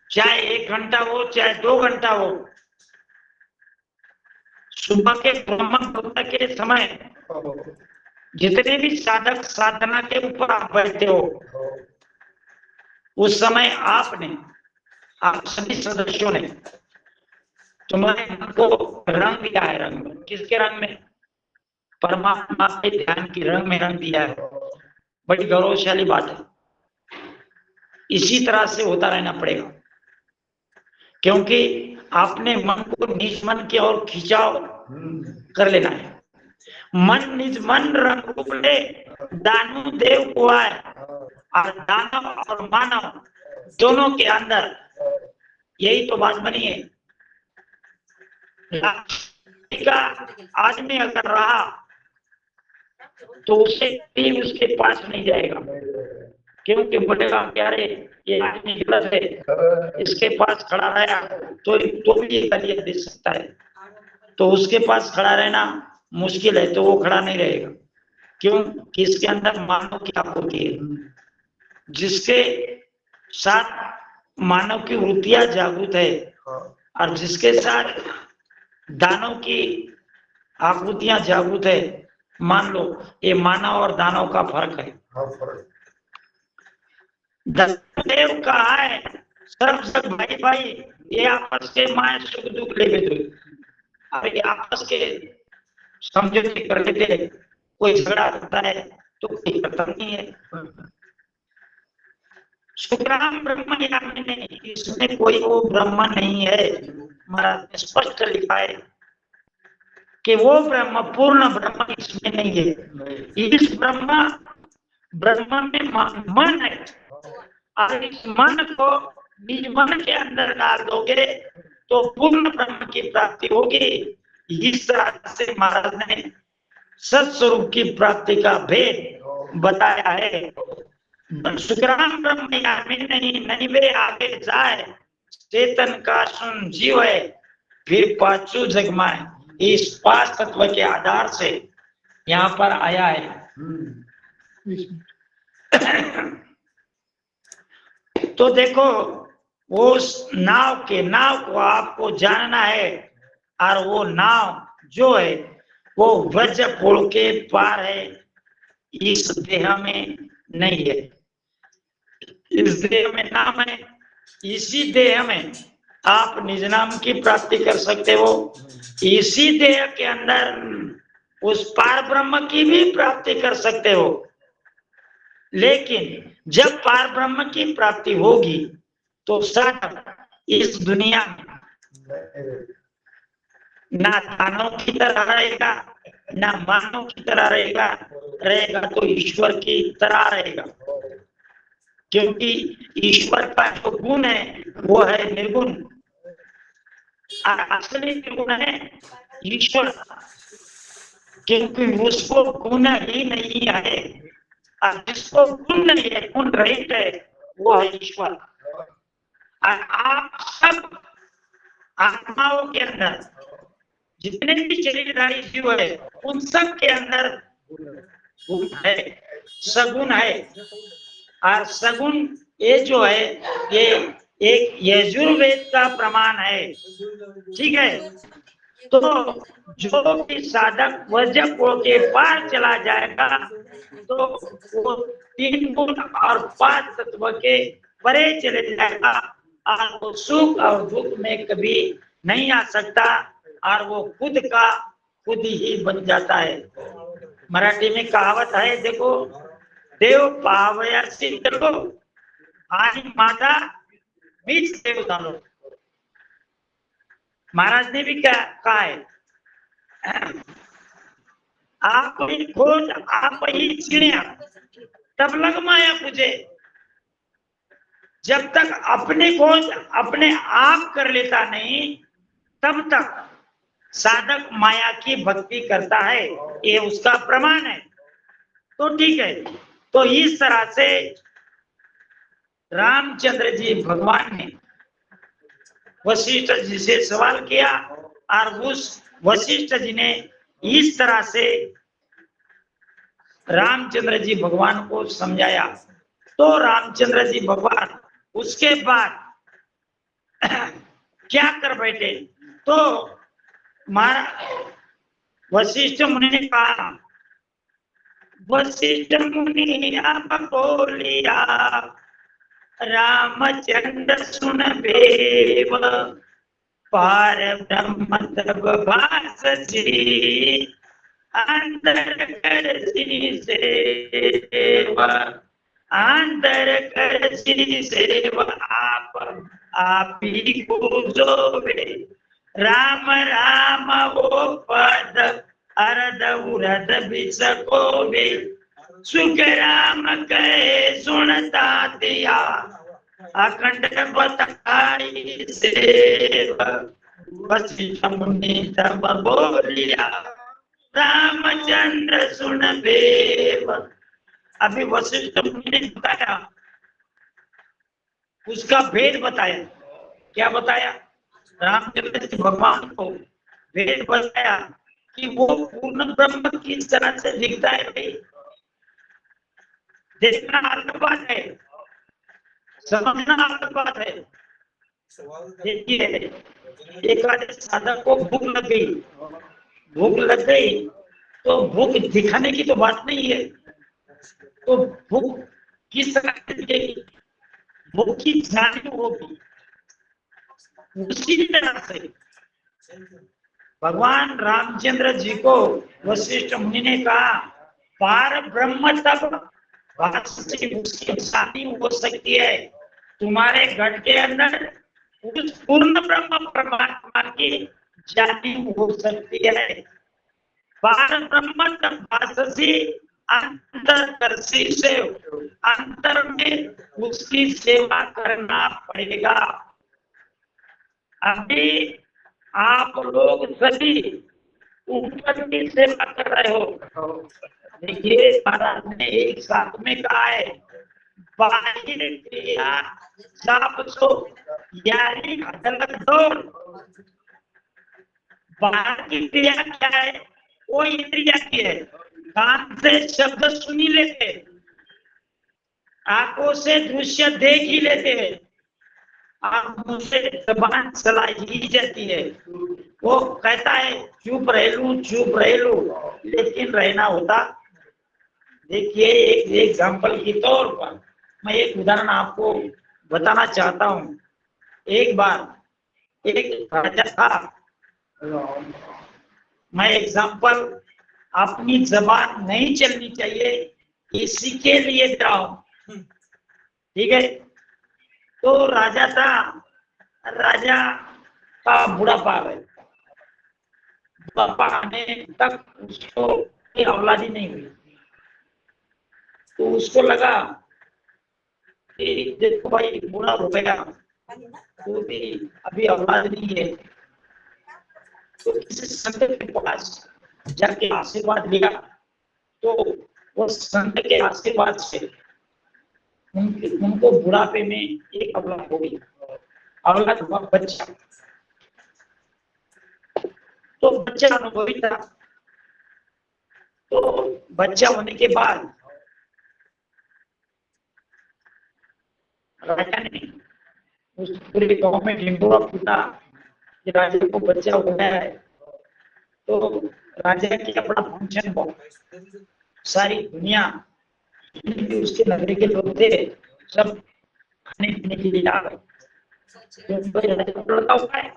चाहे 1 घंटा हो चाहे 2 घंटा हो, सुबह के ब्रह्म मुहूर्त के समय जितने भी साधक साधना के ऊपर आप बैठते हो, उस समय आपने, आप सभी सदस्यों ने तुम्हारे मन को रंग दिया है। रंग किसके रंग में? परमात्मा के ध्यान की रंग में रंग दिया है। बड़ी गौरवशाली बात है। इसी तरह से होता रहना पड़ेगा, क्योंकि आपने मन को निज मन की ओर खिंचाव कर लेना है। मन निज मन रंग रूप ले, दानव देव को आए। और दानव और मानव दोनों के अंदर यही तो बात बनी है। का आदमी अगर रहा तो उसे भी उसके पास नहीं जाएगा, क्योंकि बोलेगा प्यारे ये आदमी गलत है, इसके पास खड़ा रहा तो भी ये गालियां दे सकता है। तो उसके पास खड़ा रहना मुश्किल है, तो वो खड़ा नहीं रहेगा। क्यों? कि इसके अंदर मानव की आपूर्ति है। जिसके साथ मानव की वृत्तियां जागृत है और जिसके साथ दानव की आकृतियां जागृत है, मान लो ये मानव और दानव का फर्क है। देव कहा है सब सब भाई भाई, ये आपस के माए सुख दुख ले दो। अब ये आपस के समझौते कर लेते हैं, कोई झगड़ा करता है तो कोई करता नहीं है। सुखराम ब्रह्म या नहीं, इसमें कोई वो ब्रह्म नहीं है। महाराज ने स्पष्ट लिखा है कि वो ब्रह्म, पूर्ण ब्रह्म इसमें नहीं है। इस ब्रह्म में मन है, और इस मन को निज मन के अंदर डाल दोगे तो पूर्ण ब्रह्म की प्राप्ति होगी। इस तरह से महाराज ने सत्स्वरूप की प्राप्ति का भेद बताया है। सुखराम ब्रह्मयामी नहीं वे आगे जाए, चेतन का सुन जीव है फिर पाचू जगमाए। इस पांच तत्व के आधार से यहाँ पर आया है। तो देखो वो नाव को आपको जानना है, और वो नाव जो है वो व्रज पुल के पार है, इस देह में नहीं है। इस देह में नाम है, इसी देह में आप निज नाम की प्राप्ति कर सकते हो। इसी देह के अंदर उस पार ब्रह्म की भी प्राप्ति कर सकते हो। लेकिन जब पार ब्रह्म की प्राप्ति होगी तो साधक इस दुनिया में ना दानव की तरह रहेगा, ना मानव की तरह रहेगा तो ईश्वर की तरह रहेगा। क्योंकि ईश्वर का जो गुण है वो है निर्गुण, और असली निर्गुण है ईश्वर, क्योंकि उसको गुण ही नहीं है, और जिसको गुण नहीं है, गुण रहित है, वो है ईश्वर। और आप सब आत्माओं के अंदर जितने भी शरीरधारी जीव है उन सब के अंदर गुण है, सगुण है। और सगुण ये जो है ये एक यजुर्वेद का प्रमाण है, ठीक है। तो जो भी साधक वज्रपुल के पार चला जाएगा तो वो 3 गुण और 5 तत्व के परे चले जाएगा, और वो सुख और दुख में कभी नहीं आ सकता, और वो खुद का खुद ही बन जाता है। मराठी में कहावत है, देखो, देव पावयासी करो आणि माझा मीच देव झालो। महाराज ने भी क्या कहा है, आप ही खोज आप ही चिड़िया तब लग माया पूजे। जब तक अपने खोज अपने आप कर लेता नहीं तब तक साधक माया की भक्ति करता है, ये उसका प्रमाण है। तो ठीक है, तो इस तरह से रामचंद्र जी भगवान ने वशिष्ठ जी से सवाल किया, और उस वशिष्ठ जी ने इस तरह से रामचंद्र जी भगवान को समझाया। तो रामचंद्र जी भगवान उसके बाद क्या कर बैठे, तो वशिष्ठ मुनि ने कहा, वशिष्ठ मुनि आप बोलिया रामचंद्र सुन बेव, पार ब्रह्म तब भास जी, अंतर कर सेवा, अंतर कर सेवा, आप ही को जोवे। राम राम वो पद अरद उरद बिसकोवे, सुख राम कहे सुनता दिया, अखंड बताई सेवा। वशिष्ठ मुनि तब बोलिया रामचंद्र सुन बेव। अभी वशिष्ठ मुनि ने बताया, उसका भेद बताया। क्या बताया? रामचंद्र जी भगवान को भेद बताया कि वो पूर्ण ब्रह्म किस तरह से दिखता है। भाई देखना अलग बात है, समझना अलग बात है। देखिए, एक आधे साधक को भूख लग गई तो भूख दिखाने की तो बात नहीं है। तो भूख किस तरह से दिखेगी? भूख की जानी होगी। उसी तरह से भगवान रामचंद्र जी को वशिष्ठ मुनि ने कहा, पार ब्रह्म तब उसकी शादी हो सकती है। तुम्हारे घट के अंदर उस पूर्ण ब्रह्म परमात्मा की जाति हो सकती है। पार ब्रह्म तब भाषसी, अंतर करसी से अंतर में उसकी सेवा करना पड़ेगा। अभी आप लोग सभी ऊपर की सेवा कर रहे हो। देखिए महाराज ने एक साथ में कहा है, बाह्य क्रिया साप सो, यानी अदलक दौड़। बाहर की क्रिया क्या है? वो इंद्रिया की है। कान से शब्द सुनी लेते, आंखों से दृश्य देख ही लेते हैं, और मुंह से जबान चलाई ही जाती है। वो कहता है चुप रह लू, लेकिन रहना होता। देखिए एक एग्जाम्पल के तौर पर मैं एक उदाहरण आपको बताना चाहता हूँ। एक बार एक राजा था। मैं एग्जाम्पल, अपनी जबान नहीं चलनी चाहिए इसी के लिए दे रहा हूं, ठीक है। तो राजा था, राजा का बुढ़ापा है, बुढ़ापा आने तक उसको औलादी नहीं हुई। तो उसको लगा कि देखो भाई बुढ़ा हो गया तो भी अभी औलाद नहीं है, तो किसी संत के पास जाके आशीर्वाद लिया। तो वो संत के आशीर्वाद से उनको बुढ़ापे में एक औलाद हो गई, औलाद हुआ बच्चा। तो बच्चा अनुभवी था। तो बच्चा होने के बाद राजा ने उस पूरे गांव में ढिंडोरा पीटा कि राजा को बच्चा हो गया है। तो राजा की अपना फंक्शन बहुत, सारी दुनिया उसके नगरी के लोग थे, सब खाने पीने के लिए आ गए। तो राजा को लड़का हुआ है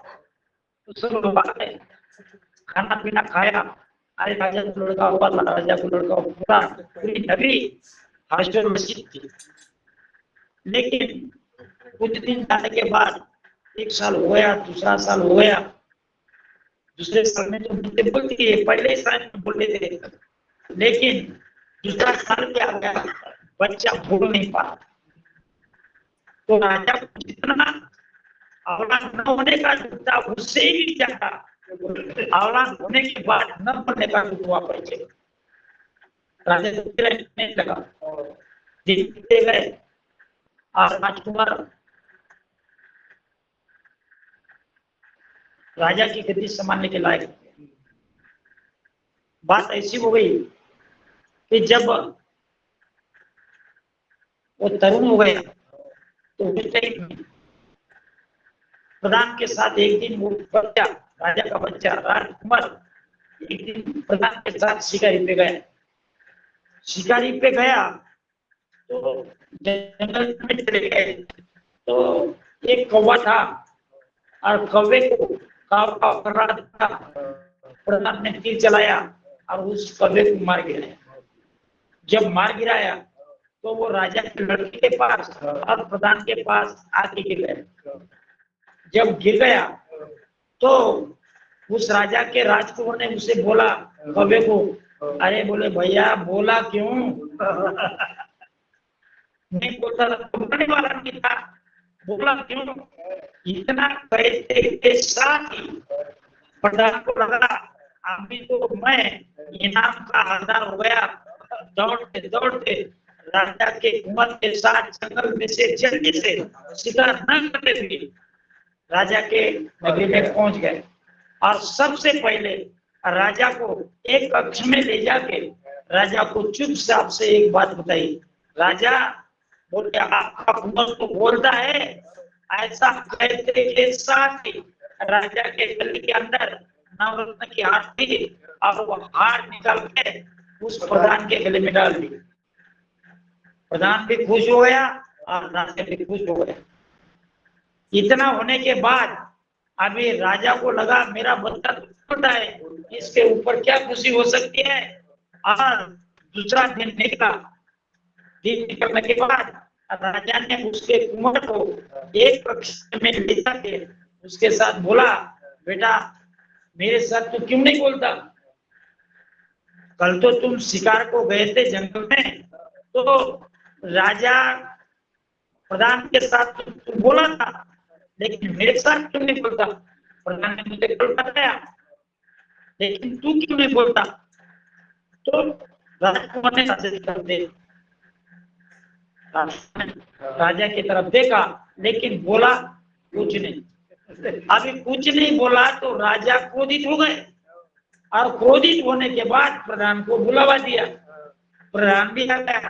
तो सब लोग आ गए, खाना पीना खाया। अरे राजा को लड़का हुआ, राजा को लड़का हुआ, पूरी नगरी हर्षोल्लासित थी। लेकिन कुछ दिन जाने के बाद, एक साल हो गया, दूसरा साल हो गया, दूसरे साल में तो बोलती है, पहले साल में बोल रहे थे, लेकिन दूसरा साल में आ गया, बच्चा बोल नहीं पा। तो राजा को जितना औलाद न होने का दुख था, उससे ही ज्यादा औलाद होने के बाद न बनने का दुख हुआ बच्चे। राजा नहीं लगा, दिन बीते गए और राजकुमार राजा की गद्दी संभालने के लायक। बात ऐसी हो गई कि जब वो तरुण हो गया तो उस टाइम प्रधान के साथ एक दिन वो बच्चा, राजा का बच्चा राजकुमार, एक दिन प्रधान के साथ शिकारी पे गया। शिकारी पे गया तो जंगल में चले गए। तो एक कौवा था और कौवे को काव काव कर रहा था। प्रधान ने तीर चलाया और उस कौवे को मार गिराया। जब मार गिराया तो वो राजा के लड़के के पास और प्रधान के पास आके गिर गया। जब गिर गया तो उस राजा के राजकुमार ने उसे बोला, कौवे को, अरे बोले भैया बोला क्यों? नहीं बोलता तो बोलने वाला नहीं था, बोला क्यों? इतना कहते के साथ ही प्रधान को लगा अभी तो मैं इनाम का हकदार हो गया। दौड़ते दौड़ते राजा के कुंवर के साथ जंगल में से जल्दी से शिकार न करते हुए राजा के नगरी में पहुंच गए। और सबसे पहले राजा को एक कक्ष में ले जाके राजा को चुपचाप से एक बात बताई। राजा बोले, आपका कुंवर तो बोलता है। ऐसा कहते के साथ ही राजा के गले के अंदर नवरत्न की हार थी और वो हार निकाल के उस प्रधान के गले में डाल दी। प्रधान भी खुश हो गया और राजा भी खुश हो गया। इतना होने के बाद अभी राजा को लगा मेरा बच्चा तो छोटा है, इसके ऊपर क्या खुशी हो सकती है। और दूसरा दिन निकला। दिन निकलने के बाद राजा ने उसके कुंवर को एक कक्ष में ले जाके उसके साथ बोला, बेटा मेरे साथ तो क्यों नहीं बोलता? कल तो तुम शिकार को गए थे जंगल में, तो राजा प्रधान के साथ तुम बोला था, लेकिन मेरे साथ क्यों नहीं बोलता? प्रधान ने मुझे कल बताया। लेकिन तू क्यों नहीं बोलता? तो राजकुमार ने राजा की तरफ देखा, राजा की तरफ देखा, लेकिन बोला कुछ नहीं। अभी कुछ नहीं बोला तो राजा क्रोधित हो गए, और क्रोधित होने के बाद प्रधान को बुलावा दिया। प्रधान भी आ गया।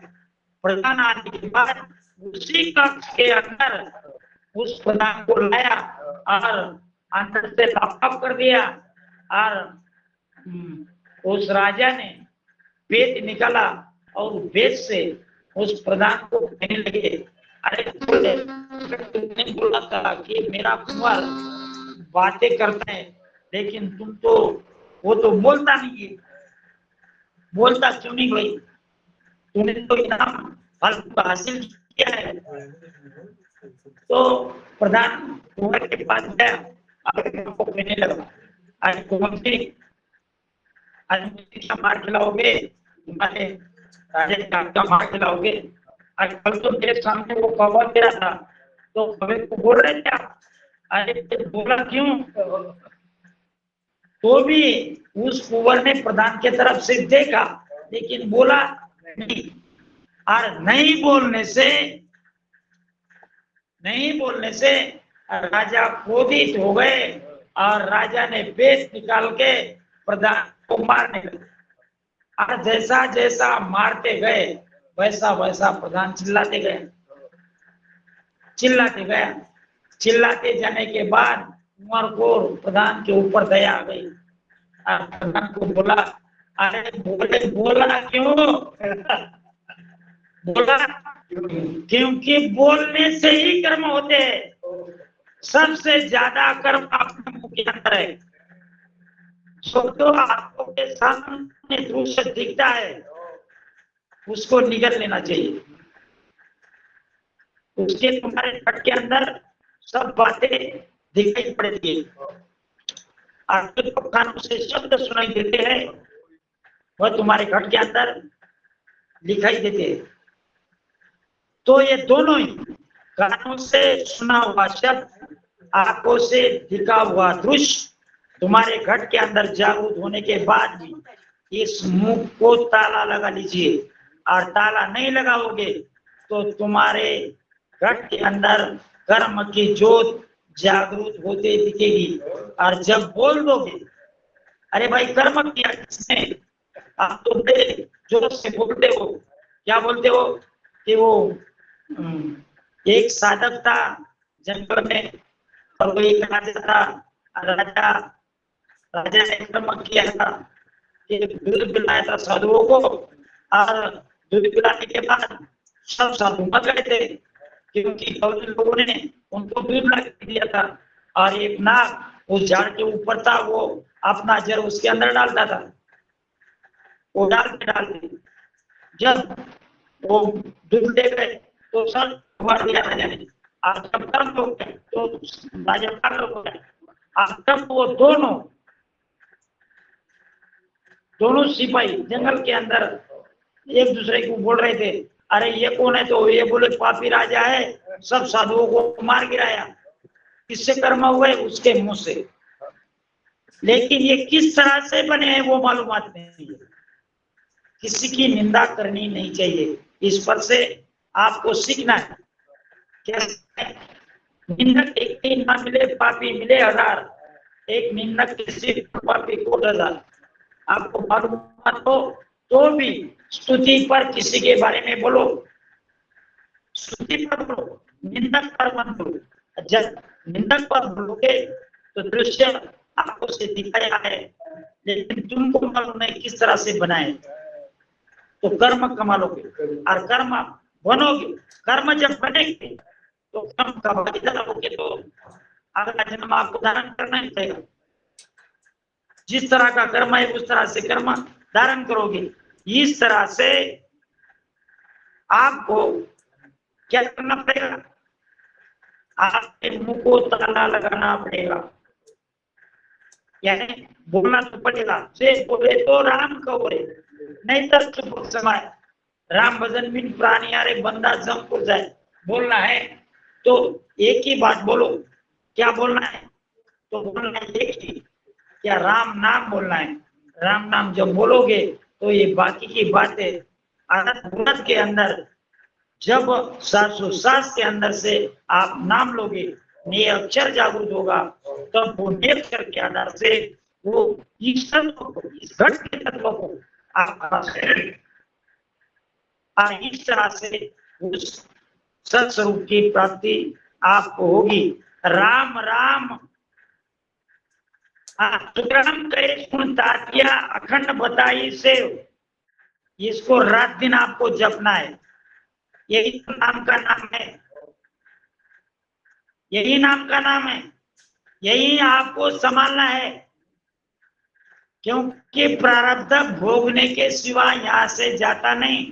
प्रधान आने के बाद उसी कक्ष के अंदर उस प्रधान को लाया और अंदर से लॉकअप कर दिया, और उस राजा ने वेद निकाला और वेद से उस प्रधान को कहने लगे, अरे तुमने बोला था कि मेरा कुंवर बातें करता है, लेकिन तुम तो वो तो बोलता नहीं है। बोलता क्यों नहीं भाई? तूने तो इनाम हासिल किया है। तो प्रधान कुंवर के पास गया और को कहने लगा, अरे कुंवर जी, आज मुझे कितना मार खिलाओगे? तुम्हारे राजा का मार खिलाओगे? आज कल तो मेरे सामने वो कौवा गिरा था, तो कौवे को बोल रहे थे आप? अरे बोला क्यों? तो भी उस कुंवर ने प्रधान के तरफ से देखा, लेकिन बोला नहीं। और नहीं बोलने से राजा क्रोधित हो गए, और राजा ने बेत निकाल के प्रधान को मारने लगे। और जैसा जैसा मारते गए वैसा वैसा प्रधान चिल्लाते गया। चिल्लाते जाने के बाद कुंवर को प्रधान के ऊपर दया आ गई। और प्रधान को बोला, अरे बोला क्यों? बोला क्योंकि बोलने से ही कर्म होते हैं। सबसे ज्यादा कर्म अपने मुंह के अंदर है। जो आपको के सामने दृश्य दिखता है उसको निगल लेना चाहिए। उसके तुम्हारे घट के अंदर सब बातें दिखाई पड़ती है, आपको कानों से शब्द सुनाई देते हैं, वह तुम्हारे घट के अंदर दिखाई देते हैं। तो ये दोनों ही, कानों से सुना हुआ शब्द, आंखों से दिखा हुआ दृश्य, तुम्हारे घट के अंदर जागरूक होने के बाद भी इस मुंह को ताला लगा लीजिए। और ताला नहीं लगाओगे तो तुम्हारे घट के अंदर कर्म की ज्योत जागरूक होते दिखेगी। और जब बोल दोगे, अरे भाई कर्म किया किसने? आप तो बड़े जोर से बोलते हो। क्या बोलते हो? कि वो एक साधक था जंगल में, और वो एक राजा था। राजा ने कर्म किया था, दूध पिलाया था साधुओं को, और दूध पिलाने के बाद सब साधु मर गए थे, क्योंकि लोगों ने उनको दूध ला के दिया था। और एक नाग उस झाड़ के ऊपर था, वो अपना जड़ उसके अंदर डालता था। वो डालते जब वो दूध दे गए तो सब मार दिया राजा ने। और जब कर्म हो गए तो राजा पागल हो गया। और तब वो दोनों सिपाही जंगल के अंदर एक दूसरे को बोल रहे थे, अरे ये कौन है? तो ये बोले पापी राजा है, सब साधुओं को मार गिराया। किससे कर्म हुए? उसके मुंह से। लेकिन ये किस तरह से बने हैं वो मालूमात नहीं है। किसी की निंदा करनी नहीं चाहिए, इस पर से आपको सीखना है। निंदक एक ही ना मिले, पापी मिले हजार। एक निंदक किसी पापी को 1000। आपको मालूमात हो तो भी स्तुति पर किसी के बारे में बोलो, स्तुति पर बोलो, निंदक पर मत बोलो। जब निंदक पर बोलोगे तो दृश्य आपको से दिखाया है, लेकिन तुमको मालूम नहीं किस तरह से बनाए। तो कर्म कमा लोगे और कर्म बनोगे। कर्म जब बनेंगे तो कर्म का भागीदार होगे, तो अगला जन्म आपको धारण करना ही पड़ेगा। जिस तरह का कर्म है उस तरह से कर्म धारण करोगे। इस तरह से आपको क्या करना पड़ेगा? आपके मुंह को ताला लगाना पड़ेगा, यानी बोलना तो पड़ेगा। से बोले तो राम कहो रे, नहीं तो चुप समय। राम भजन बिन प्राणी यारे बंदा जम को जाए। बोलना है तो एक ही बात बोलो। क्या बोलना है? तो बोलना है एक ही, क्या राम नाम बोलना है। राम नाम जब बोलोगे तो ये बाकी की बातें अनंत के अंदर, जब श्वासोच्छ्वास के अंदर से आप नाम लोगे, नए अक्षर जागृत होगा, तब वो नए अक्षर के आधार से वो ईश्वर को, इस घट के तत्व को आप इस तरह से उस सत्स्वरूप की प्राप्ति आपको होगी। राम राम सुग्राम करे सुनता किया अखंड बताई से, इसको रात दिन आपको जपना है। यही तो नाम का नाम है, यही नाम का नाम है, यही आपको संभालना है। क्योंकि प्रारब्ध भोगने के सिवा यहां से जाता नहीं।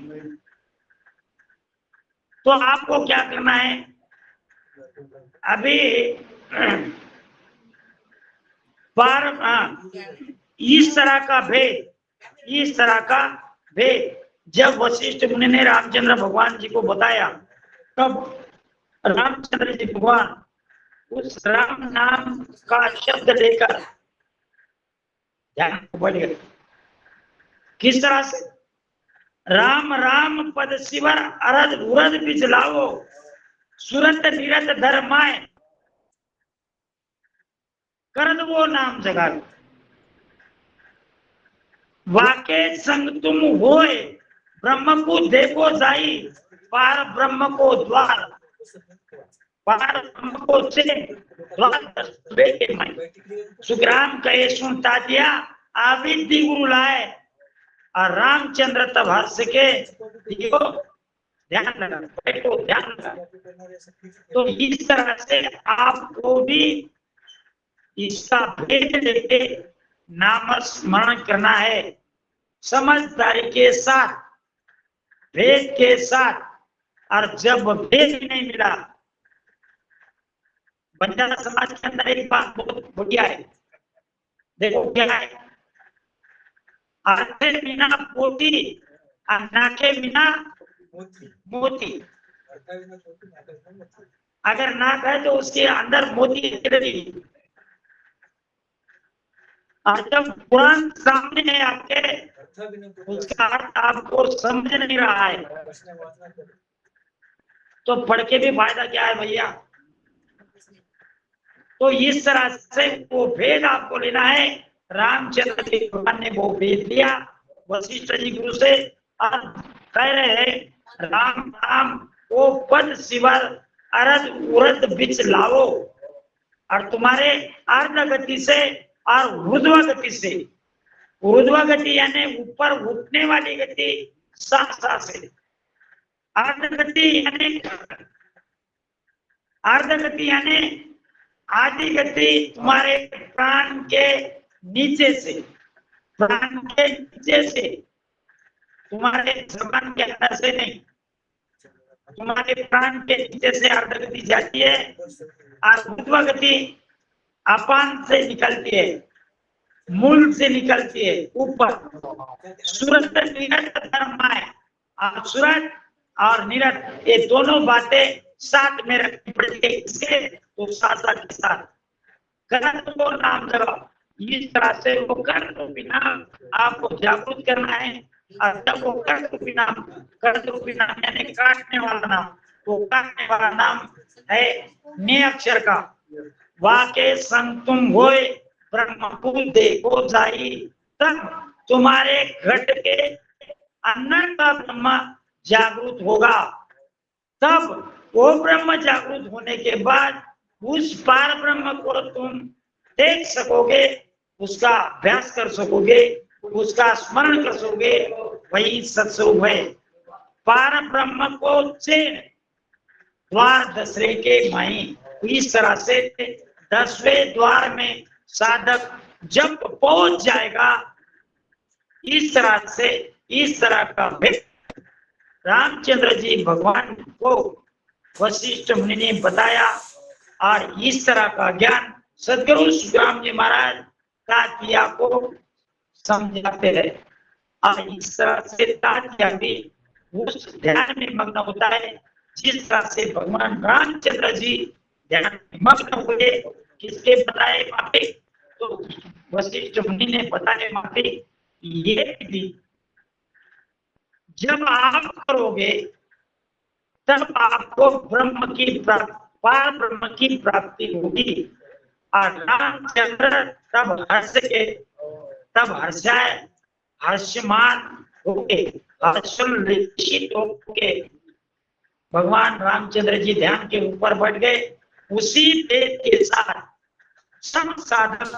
तो आपको क्या करना है, अभी इस तरह का भेद, इस तरह का भेद जब वशिष्ठ मुनि ने रामचंद्र भगवान जी को बताया, तब रामचंद्र जी भगवान उस राम नाम का शब्द लेकर ध्यान को बढ़ गए। किस तरह से, राम राम पद शिवर अरद उरद बिजलाओ, सुरत निरत धर्माए, करद वो नाम जगा। वाके संग तुम होए, ब्रह्म को देखो जाई, पार ब्रह्म को द्वार, पार ब्रह्म को से द्वार बेटे माई। सुग्राम कहे सुनता दिया, आविधि गुरु लाए, और रामचंद्र तब हर्ष के दियो ध्यान लगा, बैठो ध्यान लगा। तो इस तरह से आपको भी इसका भेद लेके नाम स्मरण करना है, समझदारी के साथ, भेद के साथ। और जब भेद नहीं मिला, बंजारा समाज के अंदर एक बात बहुत बढ़िया है, देखो क्या है, आंखें बिना पोती और नाके बिना मोती। अगर नाक है तो उसके अंदर मोती है, और जब कुरान सामने है आपके, उसका अर्थ आपको समझ नहीं रहा है, तो पढ़ के भी फायदा क्या है भैया। तो इस तरह से वो भेद आपको लेना है। रामचंद्र जी भगवान ने वो भेद लिया वशिष्ठ जी गुरु से, और कह रहे हैं राम राम वो पद शिवर अरद उरद बिच लाओ, और तुम्हारे अर्ध गति से और ऊर्ध्व गति से, ऊर्ध्व गति यानी ऊपर उठने वाली गति साथ से, अर्ध गति यानी आदि गति तुम्हारे प्राण के नीचे से, प्राण के नीचे से, तुम्हारे जबान के अंदर से नहीं, तुम्हारे प्राण के नीचे से अर्ध गति जाती है, और ऊर्ध्व गति अपान से निकलती है, मूल से निकलती है ऊपर। सूरत निरत धर्म है, और सूरत और निरत ये दोनों बातें साथ में रखनी पड़ेगी, इसके तो साथ के साथ कर्म को नाम जगह, इस तरह से वो कर्म रूपी नाम आपको जागृत करना है। और जब वो कर्म रूपी नाम यानी काटने वाला नाम, वो काटने वाला नाम है ने अक्षर का, वाके संग तुम होए, ब्रह्म को देखो जाई, तब तुम्हारे घट के अंदर का ब्रह्म जागृत होगा। तब वो ब्रह्म जागृत होने के बाद उस पार ब्रह्म को तुम देख सकोगे, उसका अभ्यास कर सकोगे, उसका स्मरण कर सकोगे, वही सत्स्वरूप है। पार ब्रह्म को से द्वार दसरे के माई, इस तरह से 10वें द्वार में साधक जब पहुंच जाएगा, इस तरह से, इस तरह का भेद रामचंद्र जी भगवान को वशिष्ठ मुनि ने बताया, और इस तरह का ज्ञान सदगुरु सुखराम जी महाराज तात्या को समझाते रहे। और इस तरह से तात्या भी उस ध्यान में मग्न होता है जिस तरह से भगवान रामचंद्र जी ध्यान में मग्न हुए। किसके बताए बातें, तो वशिष्ठ मुनि ने बताने माफी ये दी, जब आप करोगे तब आपको ब्रह्म की पार ब्रह्म की प्राप्ति होगी। और रामचंद्र तब हर्षाए हर्षमान होके हर्षोल्लसित होके भगवान रामचंद्र जी ध्यान के ऊपर बैठ गए। उसी वेद के साथ सब साधक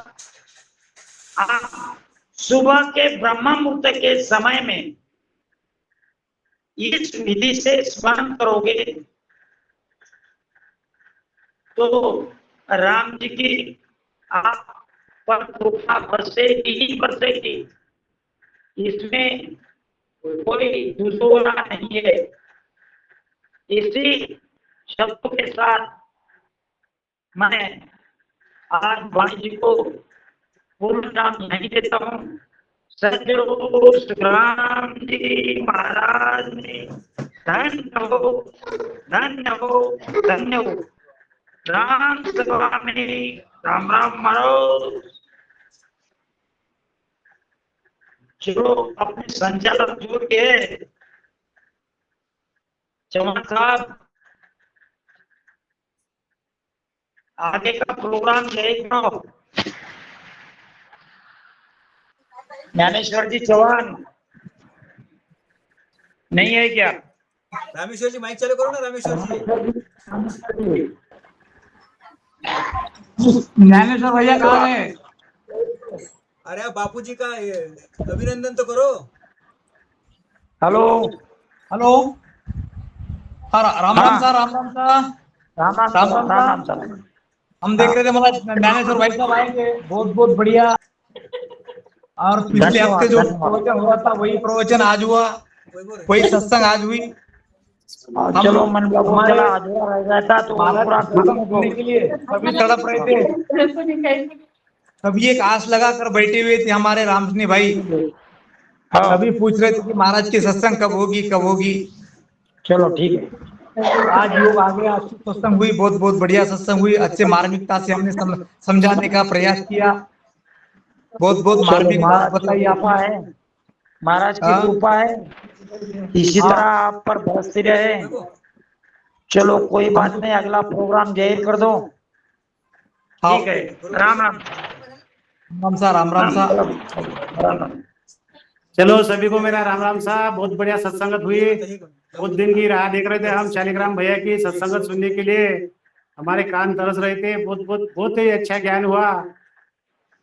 आप सुबह के ब्रह्म मुहूर्त के समय में इस विधि से स्मरण करोगे तो राम जी की आप पर कृपा बरसेगी ही बरसेगी, इसमें कोई दूसरा नहीं है। इसी शब्द के साथ मैं आज भाई जी को पूर्ण नाम नहीं देता हूँ। सदगुरु राम जी महाराज ने धन्य हो धन्य हो धन्य हो। राम स्वामी राम राम महाराज। चलो अपने संचालक जुड़ के चौहान साहब आगे का प्रोग्राम यही करो। ज्ञानेश्वर जी चौहान नहीं है क्या? रामेश्वर जी माइक चालू करो ना, रामेश्वर जी। ज्ञानेश्वर भैया कहाँ है? अरे आप बापू जी का अभिनंदन तो करो। Hello hello. राम राम सा, राम राम सा। राम राम राम राम राम सा। राम। हम देख रहे थे मतलब ज्ञानेश्वर भाई साहब आएंगे, बहुत बहुत बढ़िया। और पिछले हफ्ते जो प्रवचन हुआ था वही प्रवचन आज हुआ, वही सत्संग आज हुई। चलो मन चला अधूरा रह गया था तो पूरा करने के लिए सभी तड़प रहे थे, सभी एक आस लगा कर बैठे हुए थे हमारे रामसनी भाई। सभी पूछ रहे थे कि महाराज की सत्संग कब होगी कब होगी। चलो ठीक है। आज योग आ गया, अच्छी सत्संग हुई, बहुत बहुत बढ़िया सत्संग हुई। अच्छे मार्मिकता से हमने समझाने का प्रयास किया। बहुत बहुत मार्मिक बात बताई आपने। है महाराज की कृपा है, इसी तरह आप पर बरसती रहे। चलो कोई बात नहीं, अगला प्रोग्राम जाहिर कर दो। ठीक है। राम राम राम सा, राम राम सा। राम राम। चलो सभी को मेरा राम राम साहब। बहुत बढ़िया सत्संगत हुई। बहुत दिन की राह देख रहे थे हम शालिग्राम भैया की सत्संगत सुनने के लिए। हमारे कान तरस रहे थे। बहुत बहुत बहुत ही अच्छा ज्ञान हुआ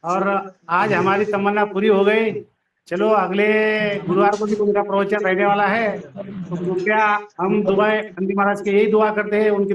और आज हमारी तमन्ना पूरी हो गई। चलो अगले गुरुवार को भी उनका प्रवचन रहने वाला है, तो कृपया हम दुआ नंदी महाराज की यही दुआ करते हैं उनकी